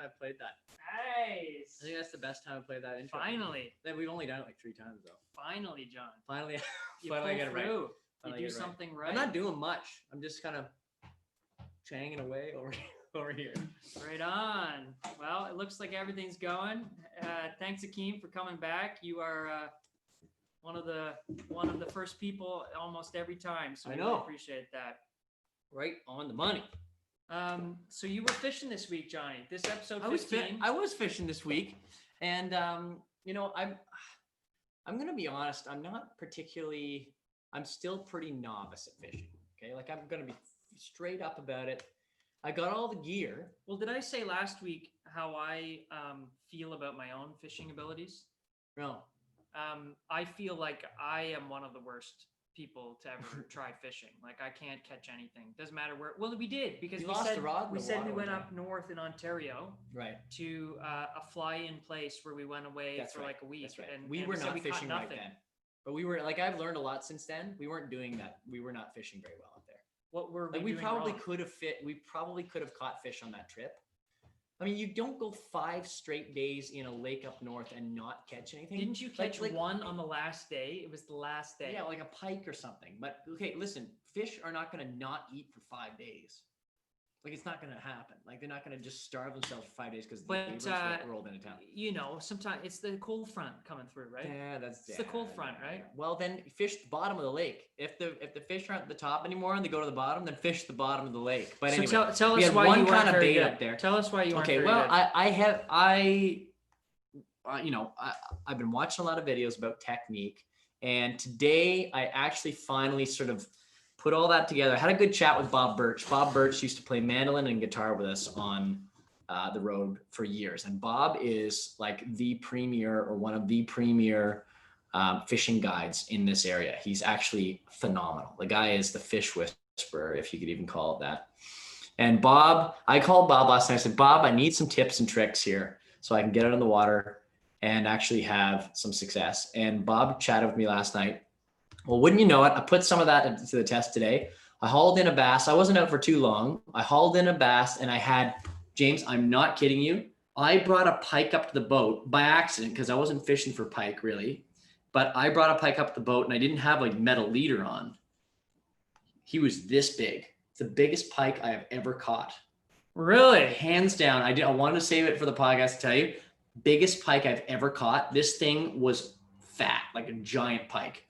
I've played that. Nice. I think that's the best time I played that intro. Finally. Then we've only done it like 3 times though. Finally, John. Finally, You finally I pull get it right. through. Finally You I do get it right. something right. I'm not doing much. I'm just kind of changing away over here. Right on. Well, it looks like everything's going. Thanks, Akeem, for coming back. You are one of the first people almost every time, so I we know. really appreciate that. Right on the money. So you were fishing this week, Johnny. This episode 15. I was fishing this week, and you know, I'm gonna be honest. I'm still pretty novice at fishing. Okay, like I'm gonna be straight up about it. I got all the gear. Well, did I say last week how I feel about my own fishing abilities? No. I feel like I am one of the worst people to ever try fishing. Like I can't catch anything. Doesn't matter where. Well, we did because You we lost said the rod in we the said water we went one up north in Ontario Right. to a fly-in place where we went away That's for right. like a week. That's right. And we and were said not we caught fishing right nothing. then, but we were like I've learned a lot since then. We weren't doing that. We were not fishing very well up there. What were Like we we doing probably wrong? could have We probably could have caught fish on that trip. I mean, you don't go 5 straight days in a lake up north and not catch anything. Didn't you catch like one on the last day? It was the last day. Yeah, like a pike or something. But okay, listen, fish are not going to not eat for 5 days. Like it's not going to happen. Like they're not going to just starve themselves for 5 days because the But, Abrams rolled into town. You know, sometimes it's the cold front coming through, right? Yeah, It's the cold front, right? Well, then fish the bottom of the lake. If the fish aren't at the top anymore and they go to the bottom, then fish the bottom of the lake. But anyway, so tell we us had why one you kind weren't of very bait good. up there. Tell us why you weren't Okay, very well, good. you know, I've been watching a lot of videos about technique, and today I actually finally sort of put all that together. I had a good chat with Bob Birch. Bob Birch used to play mandolin and guitar with us on the road for years, and Bob is like the premier or one of the premier fishing guides in this area. He's actually phenomenal. The guy is the fish whisperer, if you could even call it that. And Bob, I called Bob last night. I said, Bob, I need some tips and tricks here so I can get out on the water and actually have some success. And Bob chatted with me last night. Well, wouldn't you know it? I put some of that to the test today. I hauled in a bass. I wasn't out for too long. I hauled in a bass and I had, James, I'm not kidding you. I brought a pike up to the boat by accident because I wasn't fishing for pike really. But I brought a pike up the boat and I didn't have a metal leader on. He was this big. It's the biggest pike I have ever caught. Really? Hands down. I wanted to save it for the podcast to tell you. Biggest pike I've ever caught. This thing was fat, like a giant pike.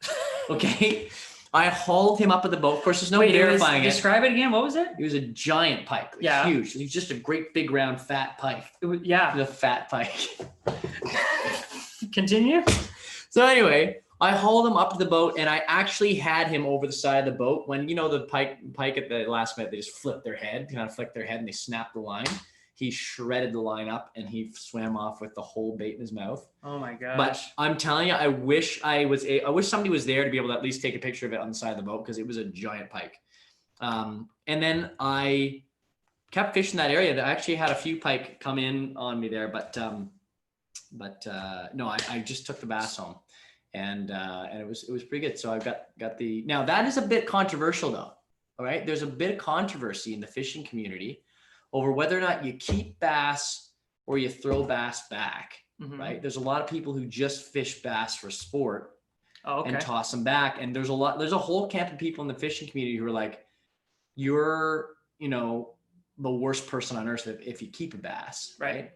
Okay. I hauled him up at the boat. Of course, there's no verifying it. Describe it again. What was it? He was a giant pike. Like Yeah. Huge. He's just a great big round fat pike. Yeah. The fat pike. Continue. So anyway, I hauled him up to the boat and I actually had him over the side of the boat when, you know, the pike at the last minute, they just flip their head, kind of flick their head and they snap the line. He shredded the line up and he swam off with the whole bait in his mouth. Oh my gosh. But I'm telling you, I wish somebody was there to be able to at least take a picture of it on the side of the boat because it was a giant pike. And then I kept fishing that area. I actually had a few pike come in on me there, but no, I just took the bass home, and it was pretty good. So I got the. Now that is a bit controversial though. All right, there's a bit of controversy in the fishing community over whether or not you keep bass or you throw bass back. Mhm. Right? There's a lot of people who just fish bass for sport Okay. and toss them back, and there's a whole camp of people in the fishing community who are like, you're, you know, the worst person on earth if you keep a bass, right?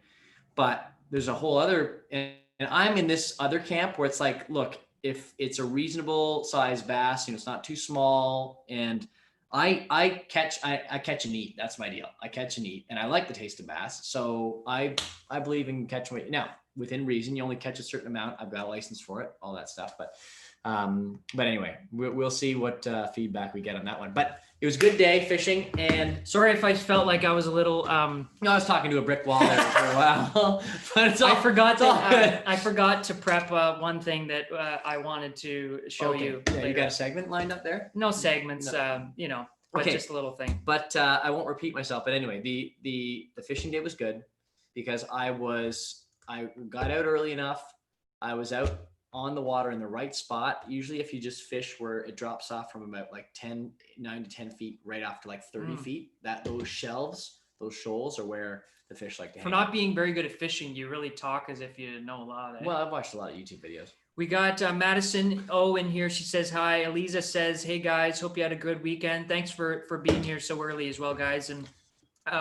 But there's a whole other, and I'm in this other camp where it's like, look, if it's a reasonable size bass, you know, it's not too small, and I catch and eat. That's my deal. I catch and eat, and I like the taste of bass. So I believe in catching weight. Now, within reason, you only catch a certain amount. I've got a license for it, all that stuff. But anyway, we'll see what feedback we get on that one. But it was a good day fishing, and Sorry if I felt like I was a little. no, I was talking to a brick wall there for a while. But it's all, I forgot it's all good. I forgot to prep one thing that I wanted to show you. Yeah, you later. got a segment lined up there? No segments, No. you know, but Okay. just a little thing. But I won't repeat myself. But anyway, the fishing day was good because I got out early enough. I was out on the water in the right spot. Usually if you just fish where it drops off from about like 9 to 10 feet right off to like 30 feet, those shelves those shoals are where the fish like to hang For not being very good at fishing, you really talk as if you know a lot. Eh? Well, I've watched a lot of YouTube videos. We got Madison O in here. She says hi. Eliza says, hey guys, hope you had a good weekend. Thanks for being here so early as well, guys. And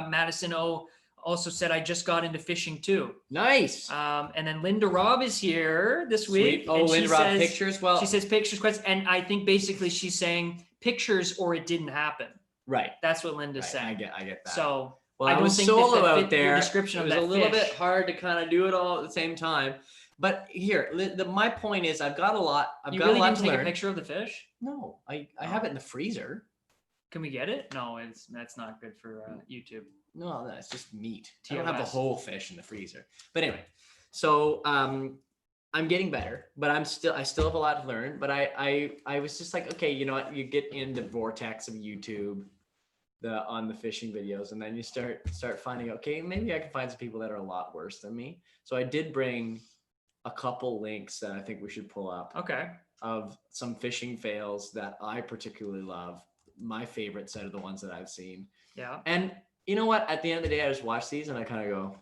Madison O also said, I just got into fishing too. Nice. And then Linda Robb is here this week. Oh, and Linda Robb, pictures. Well, she says pictures, questions, and I think basically she's saying pictures or it didn't happen. Right. That's what Linda's Right. saying. I get that. So well, I I don't was think solo that out there. Your description it of was that a little fish. bit hard to kind of do it all at the same time. But here, my point is, I've got a lot. I've got really a lot didn't to take learn. a picture of the fish? No, I have it in the freezer. Can we get it? No, that's not good for YouTube. No, it's just meat. I don't have the TOS. whole fish in the freezer. But anyway, so I'm getting better, but I still have a lot to learn. But I was just like, okay, you know what? You get in the vortex of YouTube, on the fishing videos, and then you start finding, okay, maybe I can find some people that are a lot worse than me. So I did bring a couple links that I think we should pull up. Okay. Of some fishing fails that I particularly love. My favorite set of the ones that I've seen. Yeah. And you know what? At the end of the day, I just watch these and I kind of go,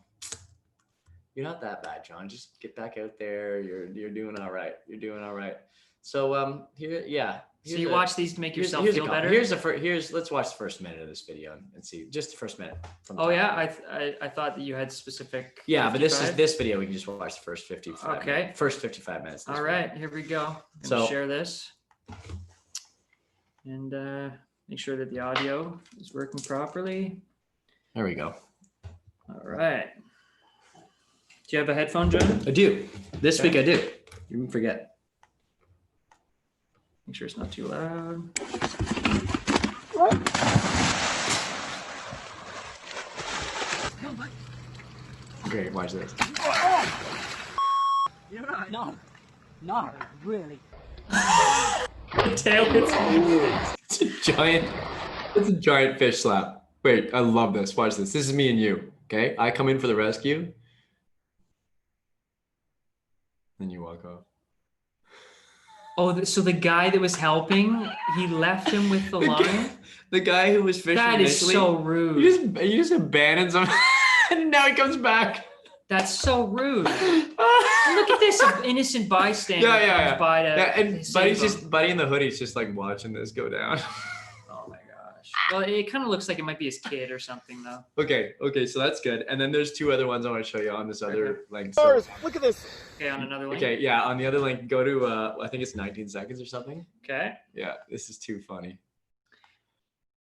you're not that bad, John. Just get back out there. You're doing all right. You're doing all right. So here, yeah. So you watch these to make yourself feel better? Let's watch the first minute of this video and see just the first minute. Oh yeah, I thought that you had specific. Yeah, 55? but this video we can just watch the first 55. Okay. Minutes, first 55 minutes. All right, here we go. I'm gonna share this and make sure that the audio is working properly. There we go. All right. Do you have a headphone, John? I do. This week I do. You didn't forget. Make sure it's not too loud. Great, watch this. No, really. Tail hits me. It's a giant fish slap. Wait, I love this. Watch this. This is me and you. Okay, I come in for the rescue. Then you walk off. Oh, so the guy that was helping, he left him with the line? The guy who was fishing That is initially, so rude. You just abandoned him, and now he comes back. That's so rude. Look at this innocent bystander. Yeah. Comes by to And save him. Buddy in the hoodie's just like watching this go down. Oh my gosh. Well, it kind of looks like it might be his kid or something, though. Okay, so that's good. And then there's two other ones I want to show you on this other link. Look at this. Okay, on another link. Okay, yeah, on the other link, go to I think it's 19 seconds or something. Okay. Yeah, this is too funny.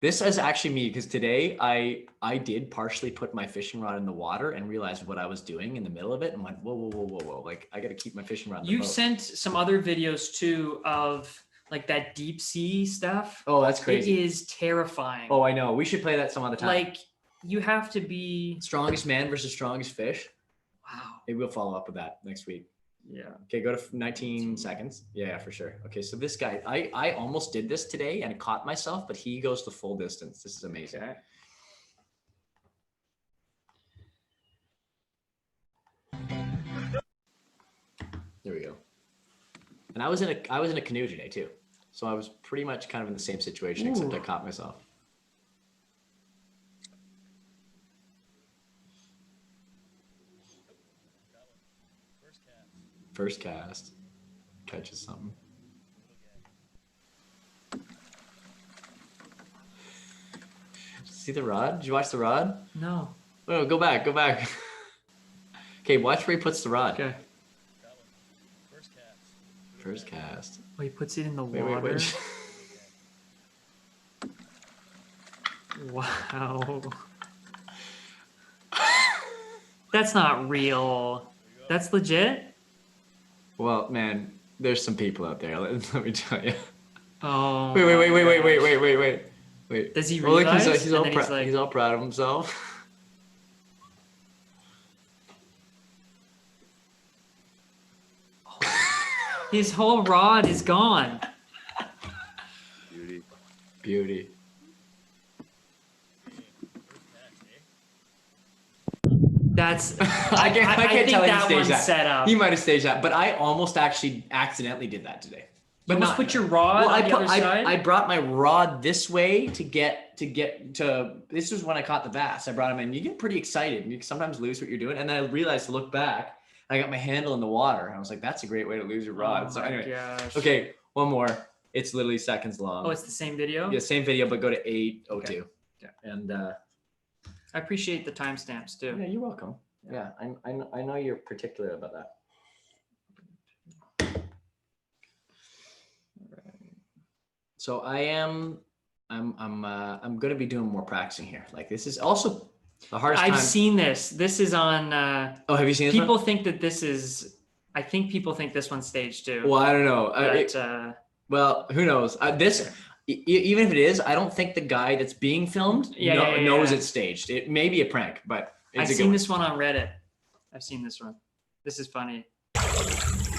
This is actually me because today I did partially put my fishing rod in the water and realized what I was doing in the middle of it and went, whoa. Like I got to keep my fishing rod in the You've boat. sent some other videos too of like that deep sea stuff. Oh, that's crazy. It is terrifying. Oh, I know. We should play that some other time. Like you have to be. Strongest man versus strongest fish. Wow. Maybe we'll follow up with that next week. Yeah. Okay, go to 19 seconds. Yeah, for sure. Okay, so this guy, I almost did this today and caught myself, but he goes the full distance. This is amazing. Okay. There we go. And I was in a canoe today too. So I was pretty much kind of in the same situation, except I caught myself. First cast. Catches something. See the rod? Did you watch the rod? No. Oh, go back. Okay, watch where he puts the rod. Okay. First cast. Oh, he puts it in the water. Wait. Wow. That's not real. That's legit? Well, man, there's some people out there. Let me tell you. Oh. Wait. Does he Well, look, realize? he's all And then he's he's all proud of himself. His whole rod is gone. Beauty. That's. I can't think tell that he one's staged that. set up. He might have staged that, but I almost actually accidentally did that today. But not put your rod on the other side. I brought my rod this way to get to. This was when I caught the bass. I brought him in. You get pretty excited. You sometimes lose what you're doing, and then I realized to look back. I got my handle in the water, and I was like, "That's a great way to lose your rod." Oh So my anyway, gosh. okay, one more. It's literally seconds long. Oh, it's the same video? Yeah, same video, but go to 8:02. Okay. And I appreciate the timestamps too. yeah, you're welcome. Yeah, I know you're particular about that. So I'm going to be doing more practicing here. Like this is also the hardest time. I've seen this. This is on. Oh, have you seen this people one? think that this is. I think people think this one's staged too. Well, I don't know. But, well, who knows? Even if it is, I don't think the guy that's being filmed knows it's staged. It may be a prank, but I've seen this one on Reddit. I've seen this one. This is funny.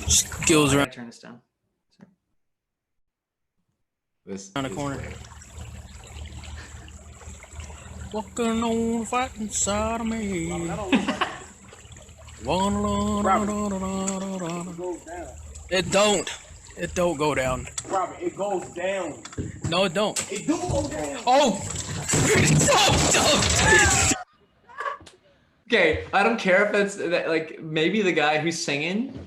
Skills I around gotta turn this down. the corner. Walking on the fighting side of me. It don't. It don't go down. Robert, it goes down. No, it don't. It do go down. Oh! Okay, I don't care if it's like maybe the guy who's singing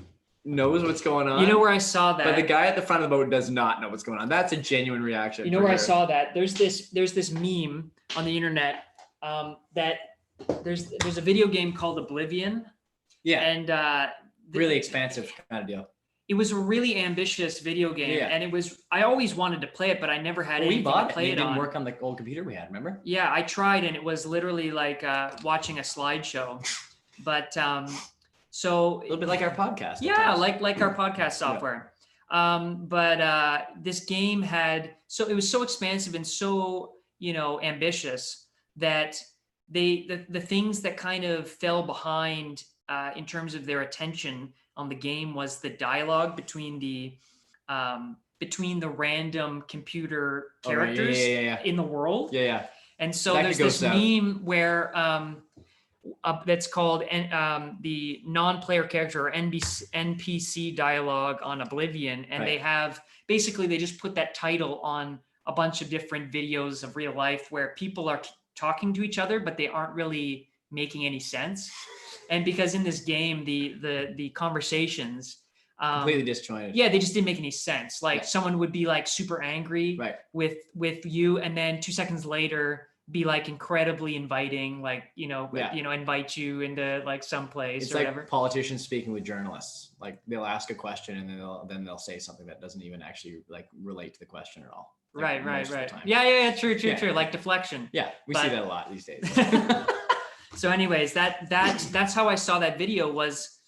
knows what's going on. You know where I saw that? But the guy at the front of the boat does not know what's going on. That's a genuine reaction. You know where I saw that? There's this meme on the internet that there's a video game called Oblivion. Yeah. And Really expansive kind of deal. it was a really ambitious video game, Yeah. and I always wanted to play it, but I never had anything We bought to it. play It it didn't on. work on the old computer we had. Remember? Yeah, I tried, and it was literally like watching a slideshow. But so A little bit like our podcast. at yeah, times. like our podcast software. But this game it was so expansive and so ambitious that the things that kind of fell behind in terms of their attention on the game was the dialogue between the random computer Oh, right. characters Yeah. in the world. Yeah. And so That there's could go this south. meme where that's called the non-player character or NPC dialogue on Oblivion, and Right. they just put that title on a bunch of different videos of real life where people are talking to each other, but they aren't really making any sense. And because in this game, the conversations Completely disjointed. yeah, they just didn't make any sense. Like Yeah. someone would be like super angry Right. with you, and then 2 seconds later be like incredibly inviting, like Yeah. invite you into like someplace It's or like whatever. politicians speaking with journalists. Like they'll ask a question and then they'll say something that doesn't even actually like relate to the question at all. Like, Right. most of the time. Yeah. True. Yeah. Like deflection. Yeah, we But- see that a lot these days. So, anyways, that's how I saw that video. Was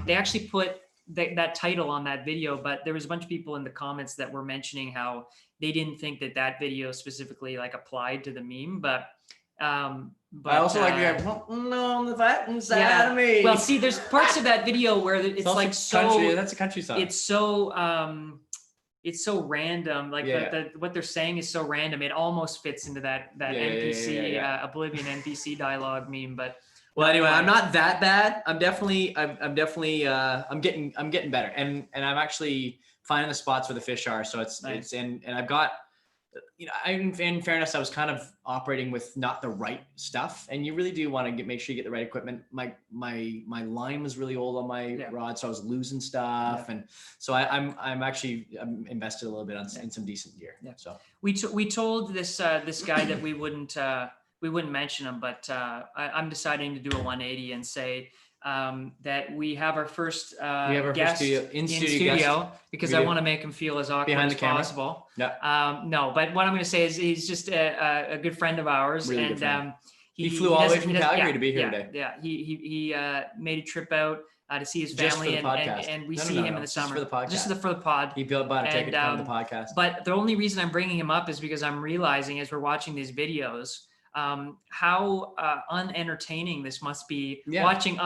they actually put that title on that video, but there was a bunch of people in the comments that were mentioning how they didn't think that video specifically like applied to the meme, but I also like the on the fighting side yeah. of me. Well, see, there's parts of that video where it's also like country. so That's a country song. it's so random. Like Yeah. what they're saying is so random. It almost fits into that Yeah, NPC yeah. Oblivion NPC dialogue meme. But Well, anyway, I'm not that bad. I'm definitely I'm getting better, and I'm actually finding the spots where the fish are. So it's Nice. and I've got, in fairness, I was kind of operating with not the right stuff, and you really do want to make sure you get the right equipment. My line was really old on my rod, so I was losing stuff, and so I'm invested a little bit in some decent gear. Yeah. So we told this guy that we wouldn't mention him, but I'm deciding to do a 180 and say that we have our first guest in studio because We I do. want to make him feel as awkward Behind as the camera. possible. Yeah. No, but what I'm going to say is he's just a good friend of ours, Really good and friend. He flew all the way doesn't- from he doesn't- Calgary to be here today. Yeah, he made a trip out to see his Just for family, the podcast. and we No, see no, him no, in the just summer. for the podcast. Just for the pod. he bought a ticket to come to And, the podcast. But the only reason I'm bringing him up is because I'm realizing as we're watching these videos, how unentertaining this must be, Yeah. watching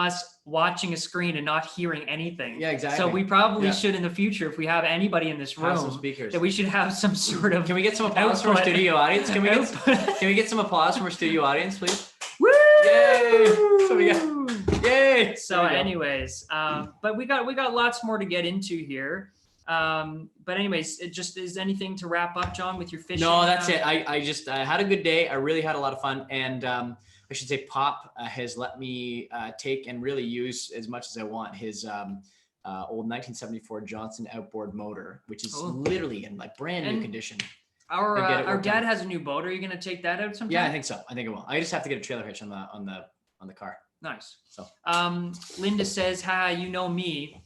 a screen and not hearing anything. Yeah, exactly. So we probably Yeah. should in the future, if we have anybody in this Have some room, speakers. that we should have some sort of Can we get some applause from our output. studio audience? Can we Output. get some applause from our studio audience, please? Woo! Yay! So we got- Yay! So There we go. anyways, but we got lots more to get into here. But anyways, it just is anything to wrap up, John, with your fishing? No, that's it. I had a good day. I really had a lot of fun, and I should say Pop has let me take and really use as much as I want his old 1974 Johnson outboard motor, which is literally in like brand new condition. Our dad has a new boat. Are you going to take that out sometime? Yeah, I think so. I think it will. I just have to get a trailer hitch on the car. Nice. So, Linda says, "Hi, you know me."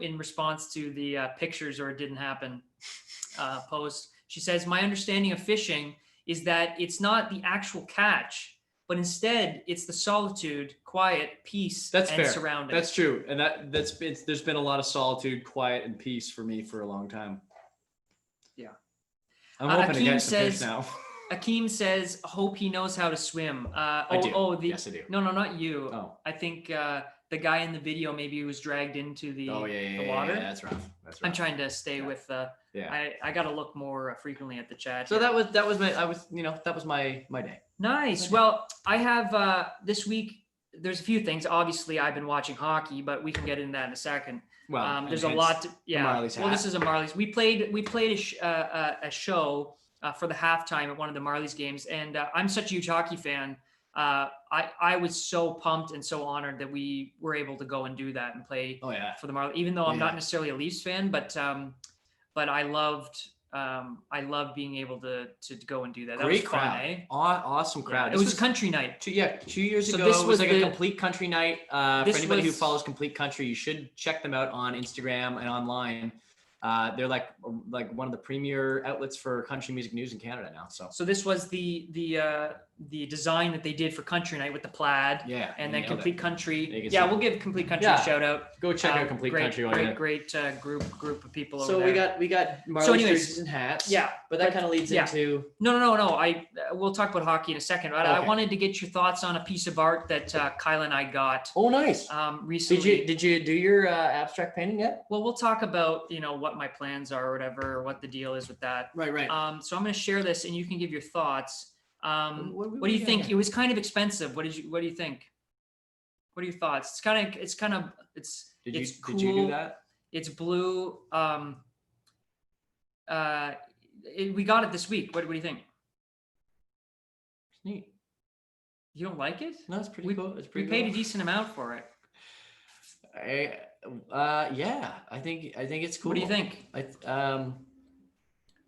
In response to the pictures or it didn't happen post, she says, "My understanding of fishing is that it's not the actual catch, but instead it's the solitude, quiet, peace, and fair. surroundings." That's true, and there's been a lot of solitude, quiet, and peace for me for a long time. Yeah. I'm hoping to get some fish now. Akeem says, "Hope he knows how to swim." I do. Yes, I do. No, not you. Oh. I think the guy in the video maybe was dragged into the water. Yeah, that's rough. I'm trying to stay with. Yeah. I got to look more frequently at the chat. So that was my day. Nice. Well, I have this week. There's a few things. Obviously, I've been watching hockey, but we can get into that in a second. Well, there's a lot. Marlies Well, this is a Marlies. We played a show for the halftime at one of the Marlies games, and I'm such a huge hockey fan. I was so pumped and so honored that we were able to go and do that and play for the Marlies, even though I'm not necessarily a Leafs fan, but I loved being able to go and do that. That was crowd. Fun, eh? Awesome crowd. It was a country night. 2 years ago, this it was like the, a complete country night. For anybody who follows Complete Country, you should check them out on Instagram and online. They're like one of the premier outlets for country music news in Canada now. So this was the design that they did for Country Night with the plaid. Yeah. And then Complete Country. Yeah, we'll give Complete Country a shout out. Go check out Complete Country. Great group of people over there. So we got Marlies jerseys and hats. Yeah. But that kind of leads into. No. We'll talk about hockey in a second. But I wanted to get your thoughts on a piece of art that Kyle and I got. Oh, nice. Recently. Did you do your abstract painting yet? Well, we'll talk about what my plans are or whatever, or what the deal is with that. Right. So I'm going to share this, and you can give your thoughts. What do you think? It was kind of expensive. What do you think? What are your thoughts? It's cool. Did you do that? It's blue. We got it this week. What do you think? It's neat. You don't like it? No, it's pretty cool. It's pretty. We paid a decent amount for it. Yeah, I think it's cool. What do you think?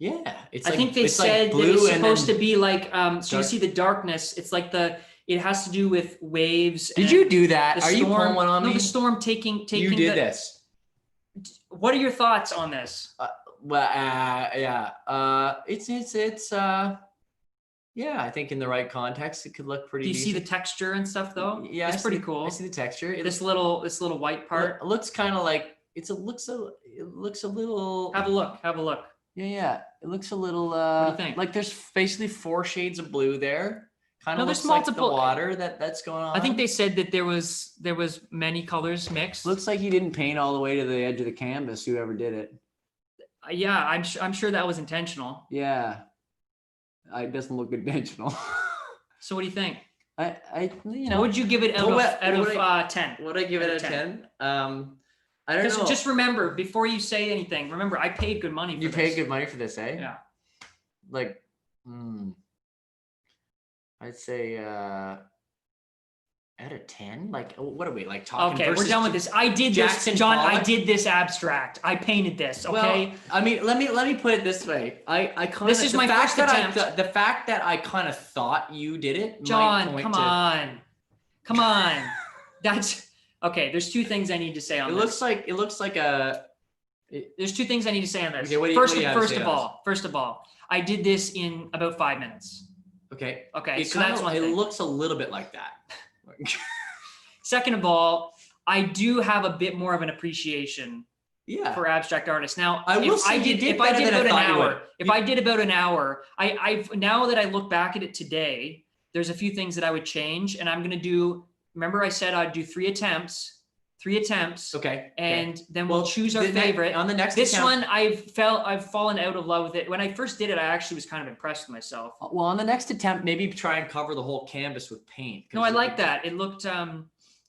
Yeah, I think they said that it's supposed to be like so you see the darkness. It's like it has to do with waves. Did you do that? Are you pulling one on me? No, the storm taking. You did this. What are your thoughts on this? Yeah, I think in the right context, it could look pretty. Do you see the texture and stuff though? Yeah, it's pretty cool. I see the texture. This little white part. It looks kind of like it looks a little. Have a look. Yeah. It looks a little. What do you think? Like there's basically 4 shades of blue there. Kind of looks there's multiple like the water that's going on. I think they said that there was many colors mixed. Looks like he didn't paint all the way to the edge of the canvas. Whoever did it. Yeah, I'm sure that was intentional. Yeah, it doesn't look intentional. So what do you think? What would you give it out of 10? Would I give it a 10? I don't know. Just remember, before you say anything, remember I paid good money for this. You paid good money for this, eh? Yeah. Like, I'd say out of 10. Like, what are we like talking? Okay, we're done with this. I did Jackson this, John. Pollock? I did this abstract. I painted this. Okay. Well, I mean, let me put it this way. I kind of. This is my first attempt. The fact that I kind of thought you did it. John, come on. That's okay. There's 2 things I need to say on this. It looks like a. There's 2 things I need to say on this. Okay, First of all, I did this in about 5 minutes. Okay. So that's one thing. It looks a little bit like that. Second of all, I do have a bit more of an appreciation for abstract artists. Now, if I did about an hour, I've now that I look back at it today, there's a few things that I would change, and I'm going to do. Remember, I said I'd do 3 attempts. Okay. And then we'll choose our favorite. On the next one, I've fallen out of love with it. When I first did it, I actually was kind of impressed with myself. Well, on the next attempt, maybe try and cover the whole canvas with paint. No, I like that. It looked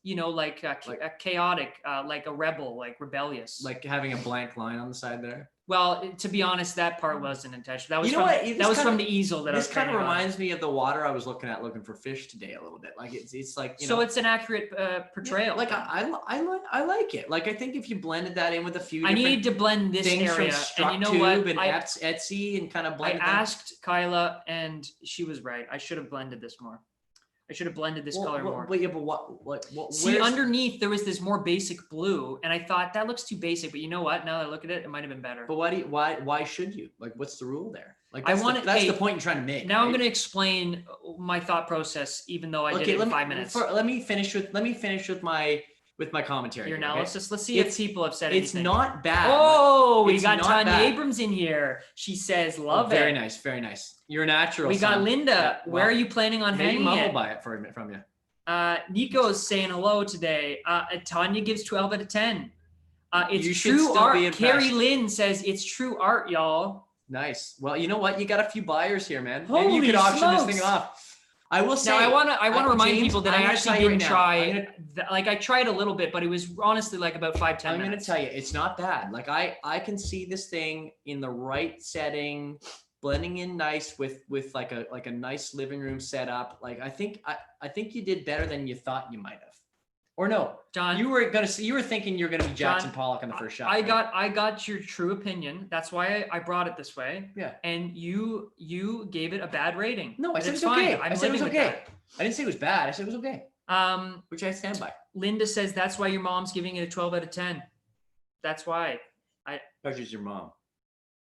like chaotic, like a rebel, like rebellious. Like having a blank line on the side there. Well, to be honest, that part wasn't intentional. That was You know what? that was from the easel that I was This kind of painting on. reminds me of the water I was looking for fish today a little bit. Like it's like So it's an accurate portrayal. Like I like it. Like I think if you blended that in with a few I different need to blend this things area, from and you know what? and Etsy and kind of I blend them. asked Kyla, and she was right. I should have blended this more. I should have blended this color more. But yeah, but what See, underneath there was this more basic blue, and I thought that looks too basic. But you know what? Now that I look at it, it might have been better. But why should you? Like, what's the rule there? Like, I that's want it. That's hey, the point you're trying to make. Now I'm right? going to explain my thought process, even though I did it in 5 minutes. Let me finish with my commentary. Your here, analysis. okay? Let's see if people have said It's anything. not bad. Oh, we It's got not Tanya bad. Abrams in here. She says, "Love Very it." nice, very nice. You're natural. We got son. Linda. Yeah, Where well, are you planning on maybe hanging Mom it? will buy it from you. Nico's saying hello today. Tanya gives 12 out of 10. It's You should true still art. be impressed. Carrie Lynn says it's true art, y'all. Nice. Well, you know what? You got a few buyers here, man. Maybe you Holy could auction this smokes. thing off. I will say. Now I want to remind James, people that I'm I gonna actually tell you didn't right now, try. Like I tried a little bit, but it was honestly like about 5-10 I'm minutes. gonna tell you, it's not bad. Like I can see this thing in the right setting, blending in nice with like a nice living room setup. Like I think you did better than you thought you might have. Or no, John, you were thinking you're gonna be Jackson Pollock on the first shot. I right? got your true opinion. That's why I brought it this way. Yeah. And you gave it a bad rating. No, I But said it's it's okay. fine. I'm I said it was living with okay. I didn't say it was bad. I said it was okay, that. which I stand by. Linda says that's why your mom's giving it a 12 out of 10. That's why. Because she's your mom.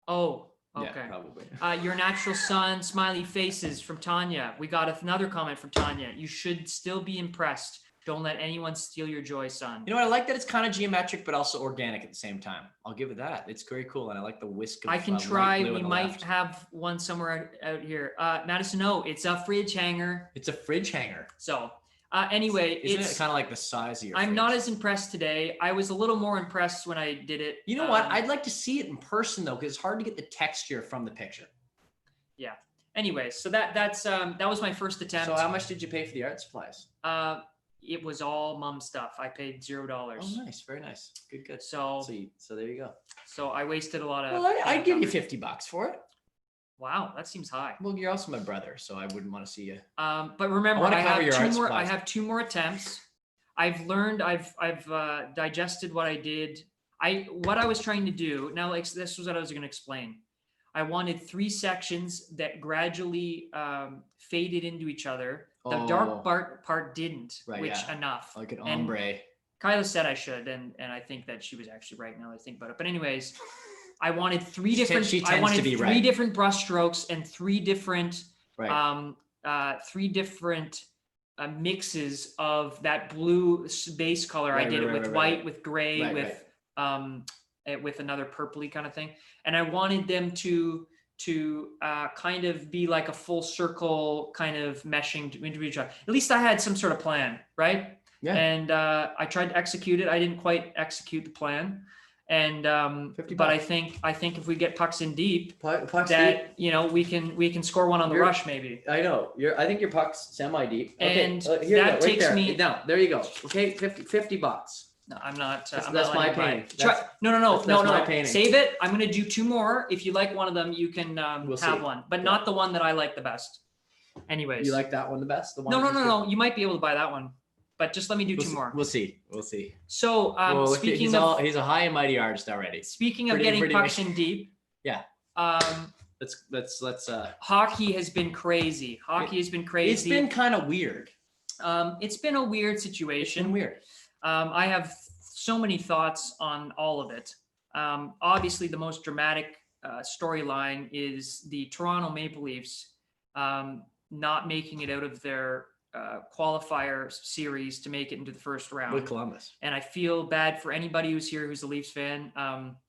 Oh, okay. Yeah, probably. Your natural son, smiley faces from Tanya. We got another comment from Tanya. You should still be impressed. Don't let anyone steal your joy, son. You know what? I like that it's kind of geometric, but also organic at the same time. I'll give it that. It's very cool, and I like the whisk of I can light try. blue We on the might left. have one somewhere out here. Madison, no, it's a fridge hanger. It's a fridge hanger. So, anyway, Isn't it's it kind of like the size of your I'm fridge? not as impressed today. I was a little more impressed when I did it. You know what? I'd like to see it in person though, because it's hard to get the texture from the picture. Yeah. Anyway, so that was my first attempt. So how much did you pay for the art supplies? It was all mom stuff. I paid $0. Oh, nice. Very nice. Good. So So there you go. so I wasted a lot of. Well, I'd give you income. $50 for it. Wow, that seems high. Well, you're also my brother, so I wouldn't want to see you. But remember, wanna I cover have your two art more. I supplies. have 2 more attempts. I've learned. I've digested what I did. What I was trying to do. Now, like this was what I was going to explain. I wanted 3 sections that gradually faded into each other. The Oh. dark part didn't, Right, which yeah. enough. Like an And ombre. Kyla said I should, and I think that she was actually right now that I think about it. But anyways, I wanted 3 different. She I tends wanted to be 3 right. different brush strokes and 3 different Right. 3 different mixes of that blue base color. I Right, did right, it right, with right, white, right. with gray, Right, with another purpley kind of thing. And I wanted them to kind of be like a full circle kind of meshing into each other. At least I had some sort of plan, right? Yeah. And I tried to execute it. I didn't quite execute the plan. And $50. but I think if we get pucks in deep, Puck's that we can score one on the You're- rush maybe. I know. I think your puck's semi-deep. And here you that go, takes there. me- No, there you go. Okay, $50. No, I'm not. That's- I'm that's not my letting you buy painting. it. Try, no. that's my painting. Save it. I'm gonna do 2 more. If you like one of them, you can We'll have see. one, but Yeah. not the one that I like the best. Anyways, You like that one the best? The one no. that's good? You might be able to buy that one, but just let me do 2 more. We'll see. We'll see. So Well, look, speaking he's of he's a high and mighty artist already. getting pretty pucks big. in deep, Yeah. um, Let's hockey has been crazy. Hockey has been crazy. It's been kind of weird. It's been a weird It's situation. been weird. I have so many thoughts on all of it. Obviously, the most dramatic storyline is the Toronto Maple Leafs not making it out of their qualifier series to make it into the first round. With Columbus. And I feel bad for anybody who's here who's a Leafs fan.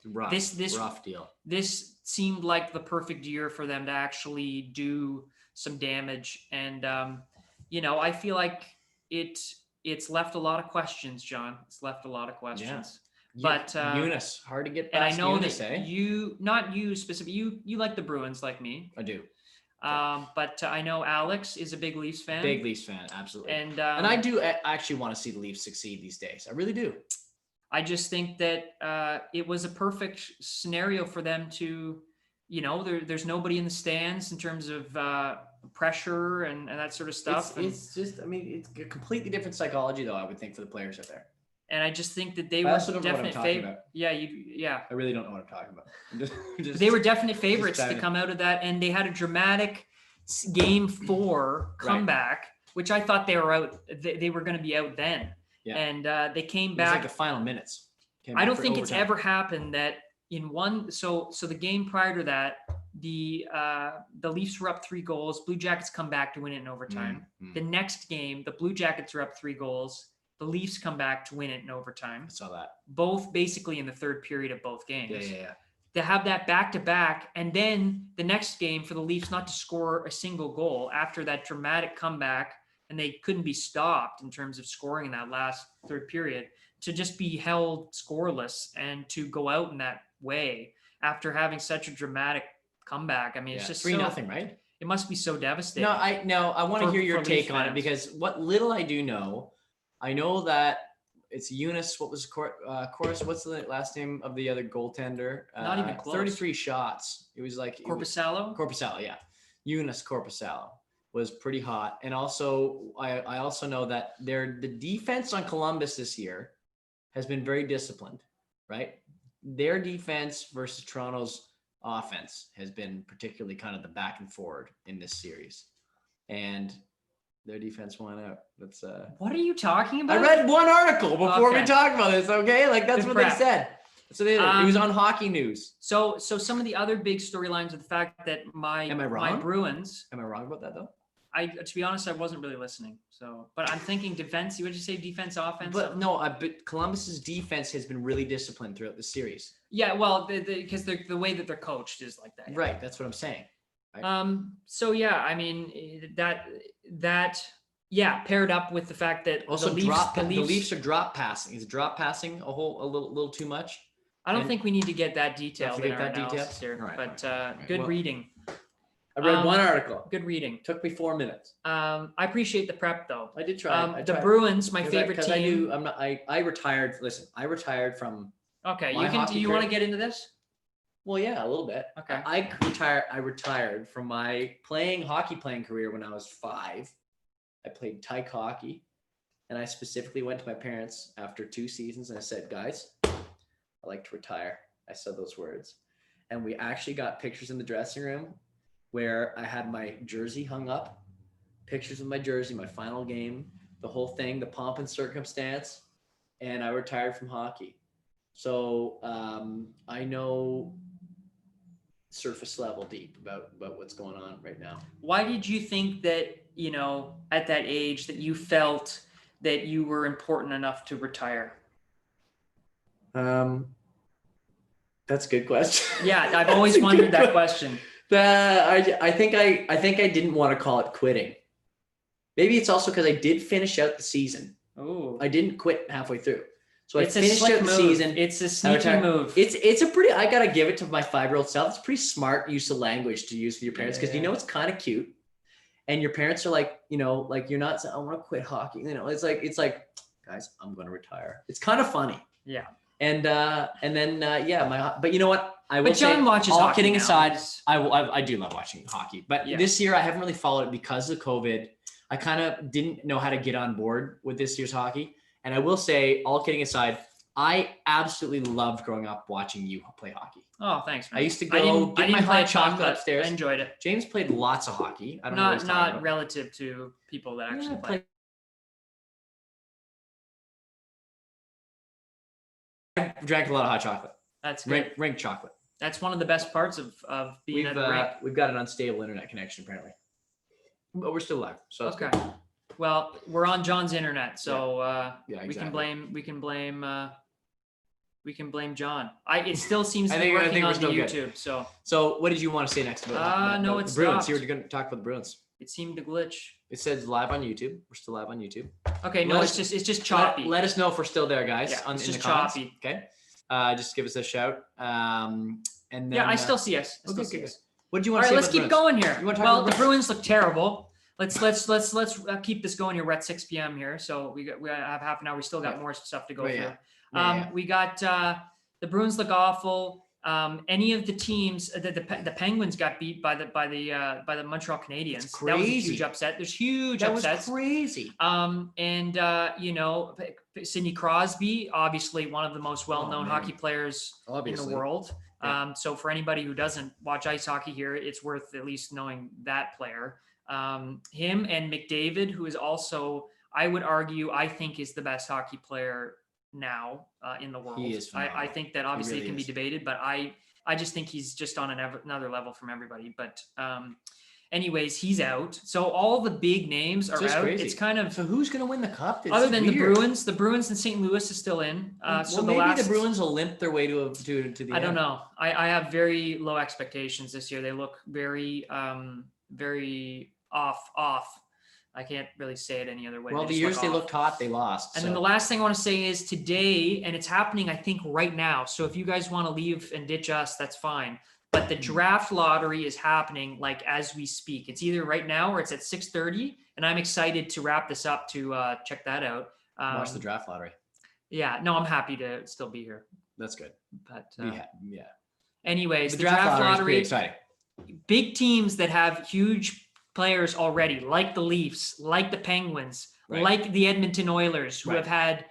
Rough. This rough deal. This seemed like the perfect year for them to actually do some damage. And, I feel like it's left a lot of questions, John. It's left a lot of questions. But Eunice, hard to get and I past know Eunice, that eh? not you specifically, you like the Bruins like me. I do. But I know Alex is a big Leafs fan. Big Leafs fan, absolutely. And I do actually want to see the Leafs succeed these days. I really do. I just think that it was a perfect scenario for them to, there's nobody in the stands in terms of pressure and that sort of stuff. It's just, I mean, it's a completely different psychology, though, I would think, for the players out there. And I just think that they I were also don't know what I'm definite talking favorites. about. Yeah. I really don't know what I'm talking about. They were definite favorites to diving in. come out of that, and they had a dramatic game 4 Right. comeback, which I thought they were out. They were going to be out then, Yeah. and they came It was back. like the final minutes. Came I back don't for think it's overtime. ever happened that in one. So the game prior to that, the Leafs were up 3 goals. Blue Jackets come back to win it in overtime. Mm. The next game, the Blue Jackets are up 3 goals. The Leafs come back to win it in overtime. I saw that. Both basically in the third period of both games. Yeah. To have that back to back, and then the next game for the Leafs not to score a single goal after that dramatic comeback, and they couldn't be stopped in terms of scoring in that last third period, to just be held scoreless and to go out in that way after having such a dramatic comeback. I mean, it's just 3-0, right? It must be so devastating. I want to For- hear your for Leaf take on it, fans. because what little I do know, I know that it's Eunice. What was Chorus? What's the last name of the other goaltender? Not even close. 33 shots. It was like Corpusalo? Corpusalo, yeah. Eunice Corpusalo was pretty hot. And also, I also know that the defense on Columbus this year has been very disciplined, right? Their defense versus Toronto's offense has been particularly kind of the back and forward in this series. And their defense won out. That's What are you talking about? I read one article before we Okay. talked about this, okay? Like, that's Good what prep. they said. So it was on Hockey News. So some of the other big storylines are the fact that Am I my wrong? Bruins. Am I wrong about that, though? To be honest, I wasn't really listening. So, but I'm thinking defense. What did you say? Defense, offense. But no, but Columbus's defense has been really disciplined throughout the series. Yeah, well, because the way that they're coached is like that. yeah. Right, that's what I'm saying. So yeah, I mean that paired up with the fact that Also, the Leafs are drop passing. Is drop passing a little too much? I don't and- think we need to get that Don't detailed forget in our that detail? analysis here, All right, but all right. good Well- reading. I read Um, one article. Good reading. Took me 4 minutes. I appreciate the prep though. I did try. I The tried. Bruins, my 'Cause favorite because team. I retired. Listen, I retired from. Okay, my you can. hockey Do you want to career- get into this? Well, yeah, a little bit. Okay. I retired from my hockey playing career when I was 5. I played tyke hockey, and I specifically went to my parents after 2 seasons and I said, "Guys, I like to retire." I said those words, and we actually got pictures in the dressing room where I had my jersey hung up, pictures of my jersey, my final game, the whole thing, the pomp and circumstance, and I retired from hockey. So I know surface level deep about what's going on right now. Why did you think that, at that age that you felt that you were important enough to retire? That's a good question. Yeah, I've always wondered that question. I think I didn't want to call it quitting. Maybe it's also because I did finish out the season. Oh, I didn't quit halfway through. So it's I a finished slick out the move. season. It's a I sneaky retired. move. It's a pretty, I gotta give it to my 5-year-old self. It's pretty smart use of language to use with your parents, because it's kind of cute. And your parents are like, like, you're not saying, "I want to quit hockey." It's like, "Guys, I'm going to retire." It's kind of funny. Yeah. And then but you know what? I will But John say, watches all hockey kidding now. aside, It's- I do love watching hockey. But Yeah. this year I haven't really followed it because of COVID. I kind of didn't know how to get on board with this year's hockey. And I will say, all kidding aside, I absolutely loved growing up watching you play hockey. Oh, thanks, man. I used to I go didn't get my play hot a ton, chocolate but upstairs. I enjoyed it. James played lots of hockey. I don't know what he's talking Not about. relative to people that actually Yeah, play. I drank a lot of hot chocolate. That's good. Rink chocolate. That's one of the best parts of being at the rink. We've got an unstable internet connection apparently, but we're still live. So it's Okay. good. Well, we're on John's internet, so Yeah, we exactly. can blame John. It still seems to I be think working we're on the still good. YouTube, so So what did you want to say next about no, the it's Bruins? stopped. You were going to talk about the Bruins. it seemed to glitch. It says live on YouTube. We're still live on YouTube. Okay, no, Let it's us- just choppy. Let us know if we're still there, guys. Yeah, it's in just the comments. choppy. Okay. Just give us a shout. And then Yeah, I still see us. I okay, still see good. us. What do you All want to right, say? let's about the keep Bruins? going here. You wanna talk Well, about the the Bruins look terrible. Let's keep this going here. We're at 6 p.m. here, so we have half an hour. We still got more stuff to go Right, through. yeah. Yeah. We got the Bruins look awful. Any of the teams, the Penguins got beat by the Montreal Canadiens. That's That was a crazy. huge upset. There's huge That upsets. was crazy. And you know, Sidney Crosby, obviously one of the most well-known man. hockey players in Obviously. the world. Yeah. So for anybody who doesn't watch ice hockey here, it's worth at least knowing that player. Him and McDavid, who is also, I would argue, I think is the best hockey player now in the world. He is I phenomenal. think that obviously really it can be is. debated, but I just think he's just on another level from everybody. But anyways, he's out. So all the big names are just out. crazy. It's kind of So who's going to win the cup? It's other than weird. the Bruins in St. Louis is still in. So well, the maybe the Bruins will limp their way to the I don't end. know. I have very low expectations this year. They look very very off. I can't really say it any other way. Well, the just years look they off. looked hot, they lost. And then the last thing I want to say is today, and it's happening, I think, right now. So if you guys want to leave and ditch us, that's fine. But the draft lottery is happening like as we speak. It's either right now or it's at 6:30. And I'm excited to wrap this up to check that out. watch the draft lottery. Yeah, no, I'm happy to still be here. That's good. But Yeah. anyways, The the draft draft lottery is lottery, pretty exciting. big teams that have huge players already, like the Leafs, like the Penguins, Right. like the Edmonton Oilers, who Right. have had,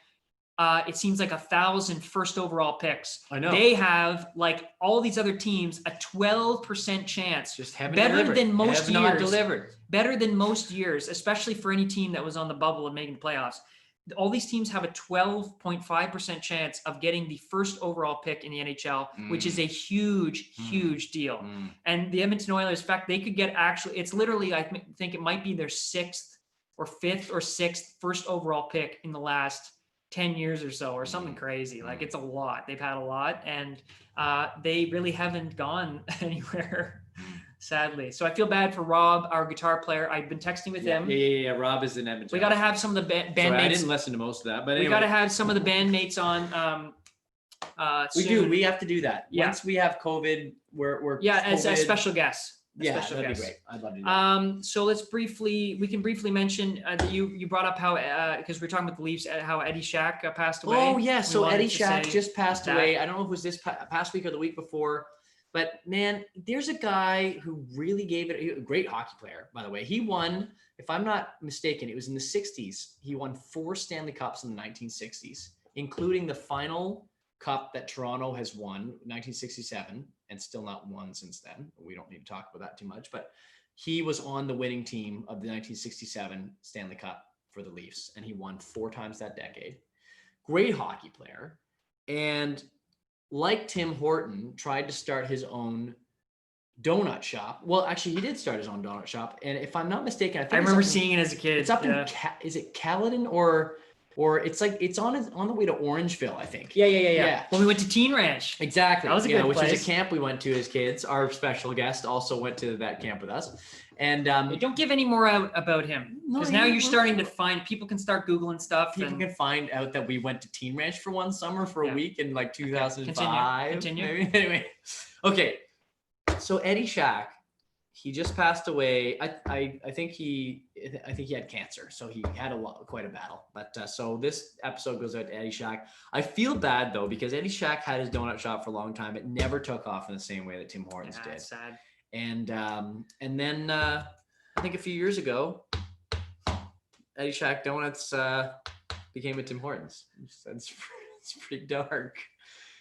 it seems like 1,000 first overall picks. I know. They have, like all these other teams, a 12% chance. Just haven't better delivered. than most Have not years. delivered. Better than most years, especially for any team that was on the bubble of making the playoffs. All these teams have a 12.5% chance of getting the first overall pick in the NHL, which is a huge deal. And the Edmonton Oilers, in fact, they could get it's literally, I think it might be their 6th or 5th or 6th first overall pick in the last 10 years or so, or something crazy. Like it's a lot. They've had a lot, and they really haven't gone anywhere, sadly. So I feel bad for Rob, our guitar player. I've been texting with him. Yeah. Rob is in Edmonton. We got to have some of the bandmates. Sorry, I didn't listen to most of that, but anyway. We got to have some of the bandmates on. We soon. do. We have to do that. Yeah. Once we have COVID, we're as COVID. special guests. Yeah, special that'd guests. be great. I'd love to do that. So we can briefly mention that you brought up how because we're talking about the Leafs, how Eddie Shack passed away. Oh yeah, We so wanted Eddie to Shack say just passed that. away. I don't know if it was this past week or the week before, but man, there's a guy who really gave it a great hockey player, by the way. He won, if I'm not mistaken, it was in the 60s. He won 4 Stanley Cups in the 1960s, including the final cup that Toronto has won, 1967, and still not won since then. We don't need to talk about that too much, but he was on the winning team of the 1967 Stanley Cup for the Leafs, and he won 4 times that decade. Great hockey player, and like Tim Horton, tried to start his own donut shop. Well, actually, he did start his own donut shop, and if I'm not mistaken, I remember seeing it as a kid. it's up yeah. in is it Caledon or it's like it's on the way to Orangeville, I think. Yeah. When we went to Teen Ranch. Exactly. That was a good which place. is a camp we went to as kids. Our special guest also went to that camp with us. And Hey, don't give any more out about him, No, because now yeah, you're well- starting to find people can start Googling stuff. people and can find out that we went to Teen Ranch for one summer for Yeah. a week in like 2005. Continue. Maybe. Anyway, okay. So Eddie Shack, he just passed away. I think he had cancer, so he had quite a battle. But so this episode goes out to Eddie Shack. I feel bad though, because Eddie Shack had his donut shop for a long time. It never took off in the same way that Tim Hortons yeah, did. it's sad. And then I think a few years ago, Eddie Shack Donuts became a Tim Hortons. It's pretty dark.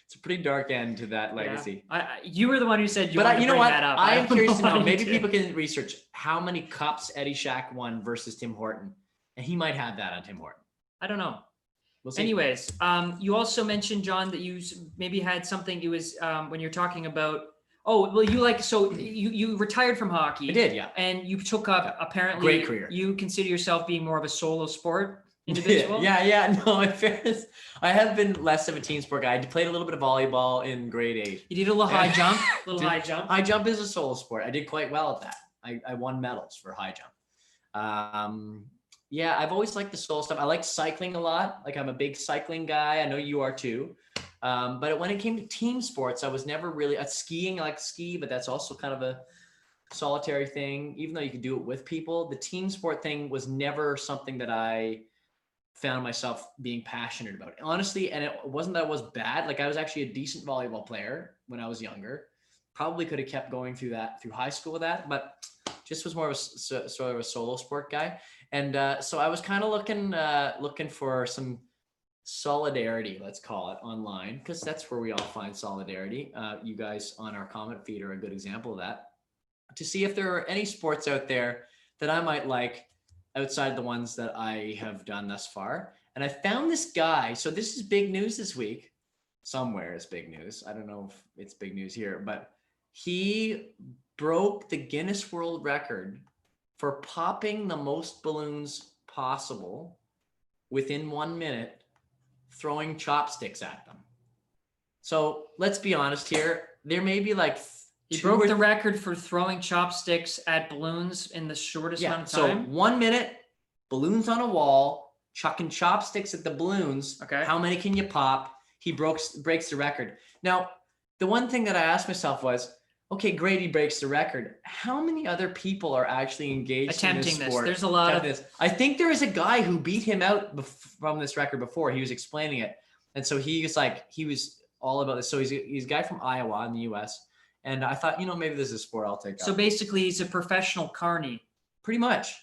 It's a pretty dark end to that legacy. Yeah. You were the one who said you But wanted you to know bring what? that up. I am don't curious to know. why Maybe you people did. can research how many cups Eddie Shack won versus Tim Horton, and he might have that on Tim Horton. I don't know. We'll see. Anyways, you also mentioned, John, that you maybe had something. It was when you're talking about. Oh well, you retired from hockey. I did, yeah. And you took up apparently. Great career. You consider yourself being more of a solo sport individual. Yeah. No, in fairness, I have been less of a team sport guy. I played a little bit of volleyball in grade 8. You did a little high jump. High jump is a solo sport. I did quite well at that. I won medals for high jump. Yeah, I've always liked the solo stuff. I like cycling a lot. Like I'm a big cycling guy. I know you are too. But when it came to team sports, I was never really at skiing. I like to ski, but that's also kind of solitary thing, even though you could do it with people, the team sport thing was never something that I found myself being passionate about. Honestly, and it wasn't that it was bad. Like I was actually a decent volleyball player when I was younger. Probably could have kept going through high school with that, but just was more of a sort of a solo sport guy. And so I was kind of looking for some solidarity, let's call it, online, because that's where we all find solidarity. You guys on our comment feed are a good example of that. To see if there are any sports out there that I might like outside the ones that I have done thus far. And I found this guy. So this is big news this week. Somewhere it's big news. I don't know if it's big news here, but he broke the Guinness World Record for popping the most balloons possible within 1 minute, throwing chopsticks at them. So let's be honest here. There may be like he broke the record for throwing chopsticks at balloons in the shortest amount of time. So 1 minute, balloons on a wall, chucking chopsticks at the balloons. Okay. How many can you pop? He breaks the record. Now, the one thing that I asked myself was, okay, great, he breaks the record. How many other people are actually engaged attempting in this sport? There's a lot of this. I think there is a guy who beat him out from this record before. He was explaining it. And so he was all about this. So he's a guy from Iowa in the US. And I thought, maybe this is a sport I'll take up. So basically he's a professional carny. Pretty much.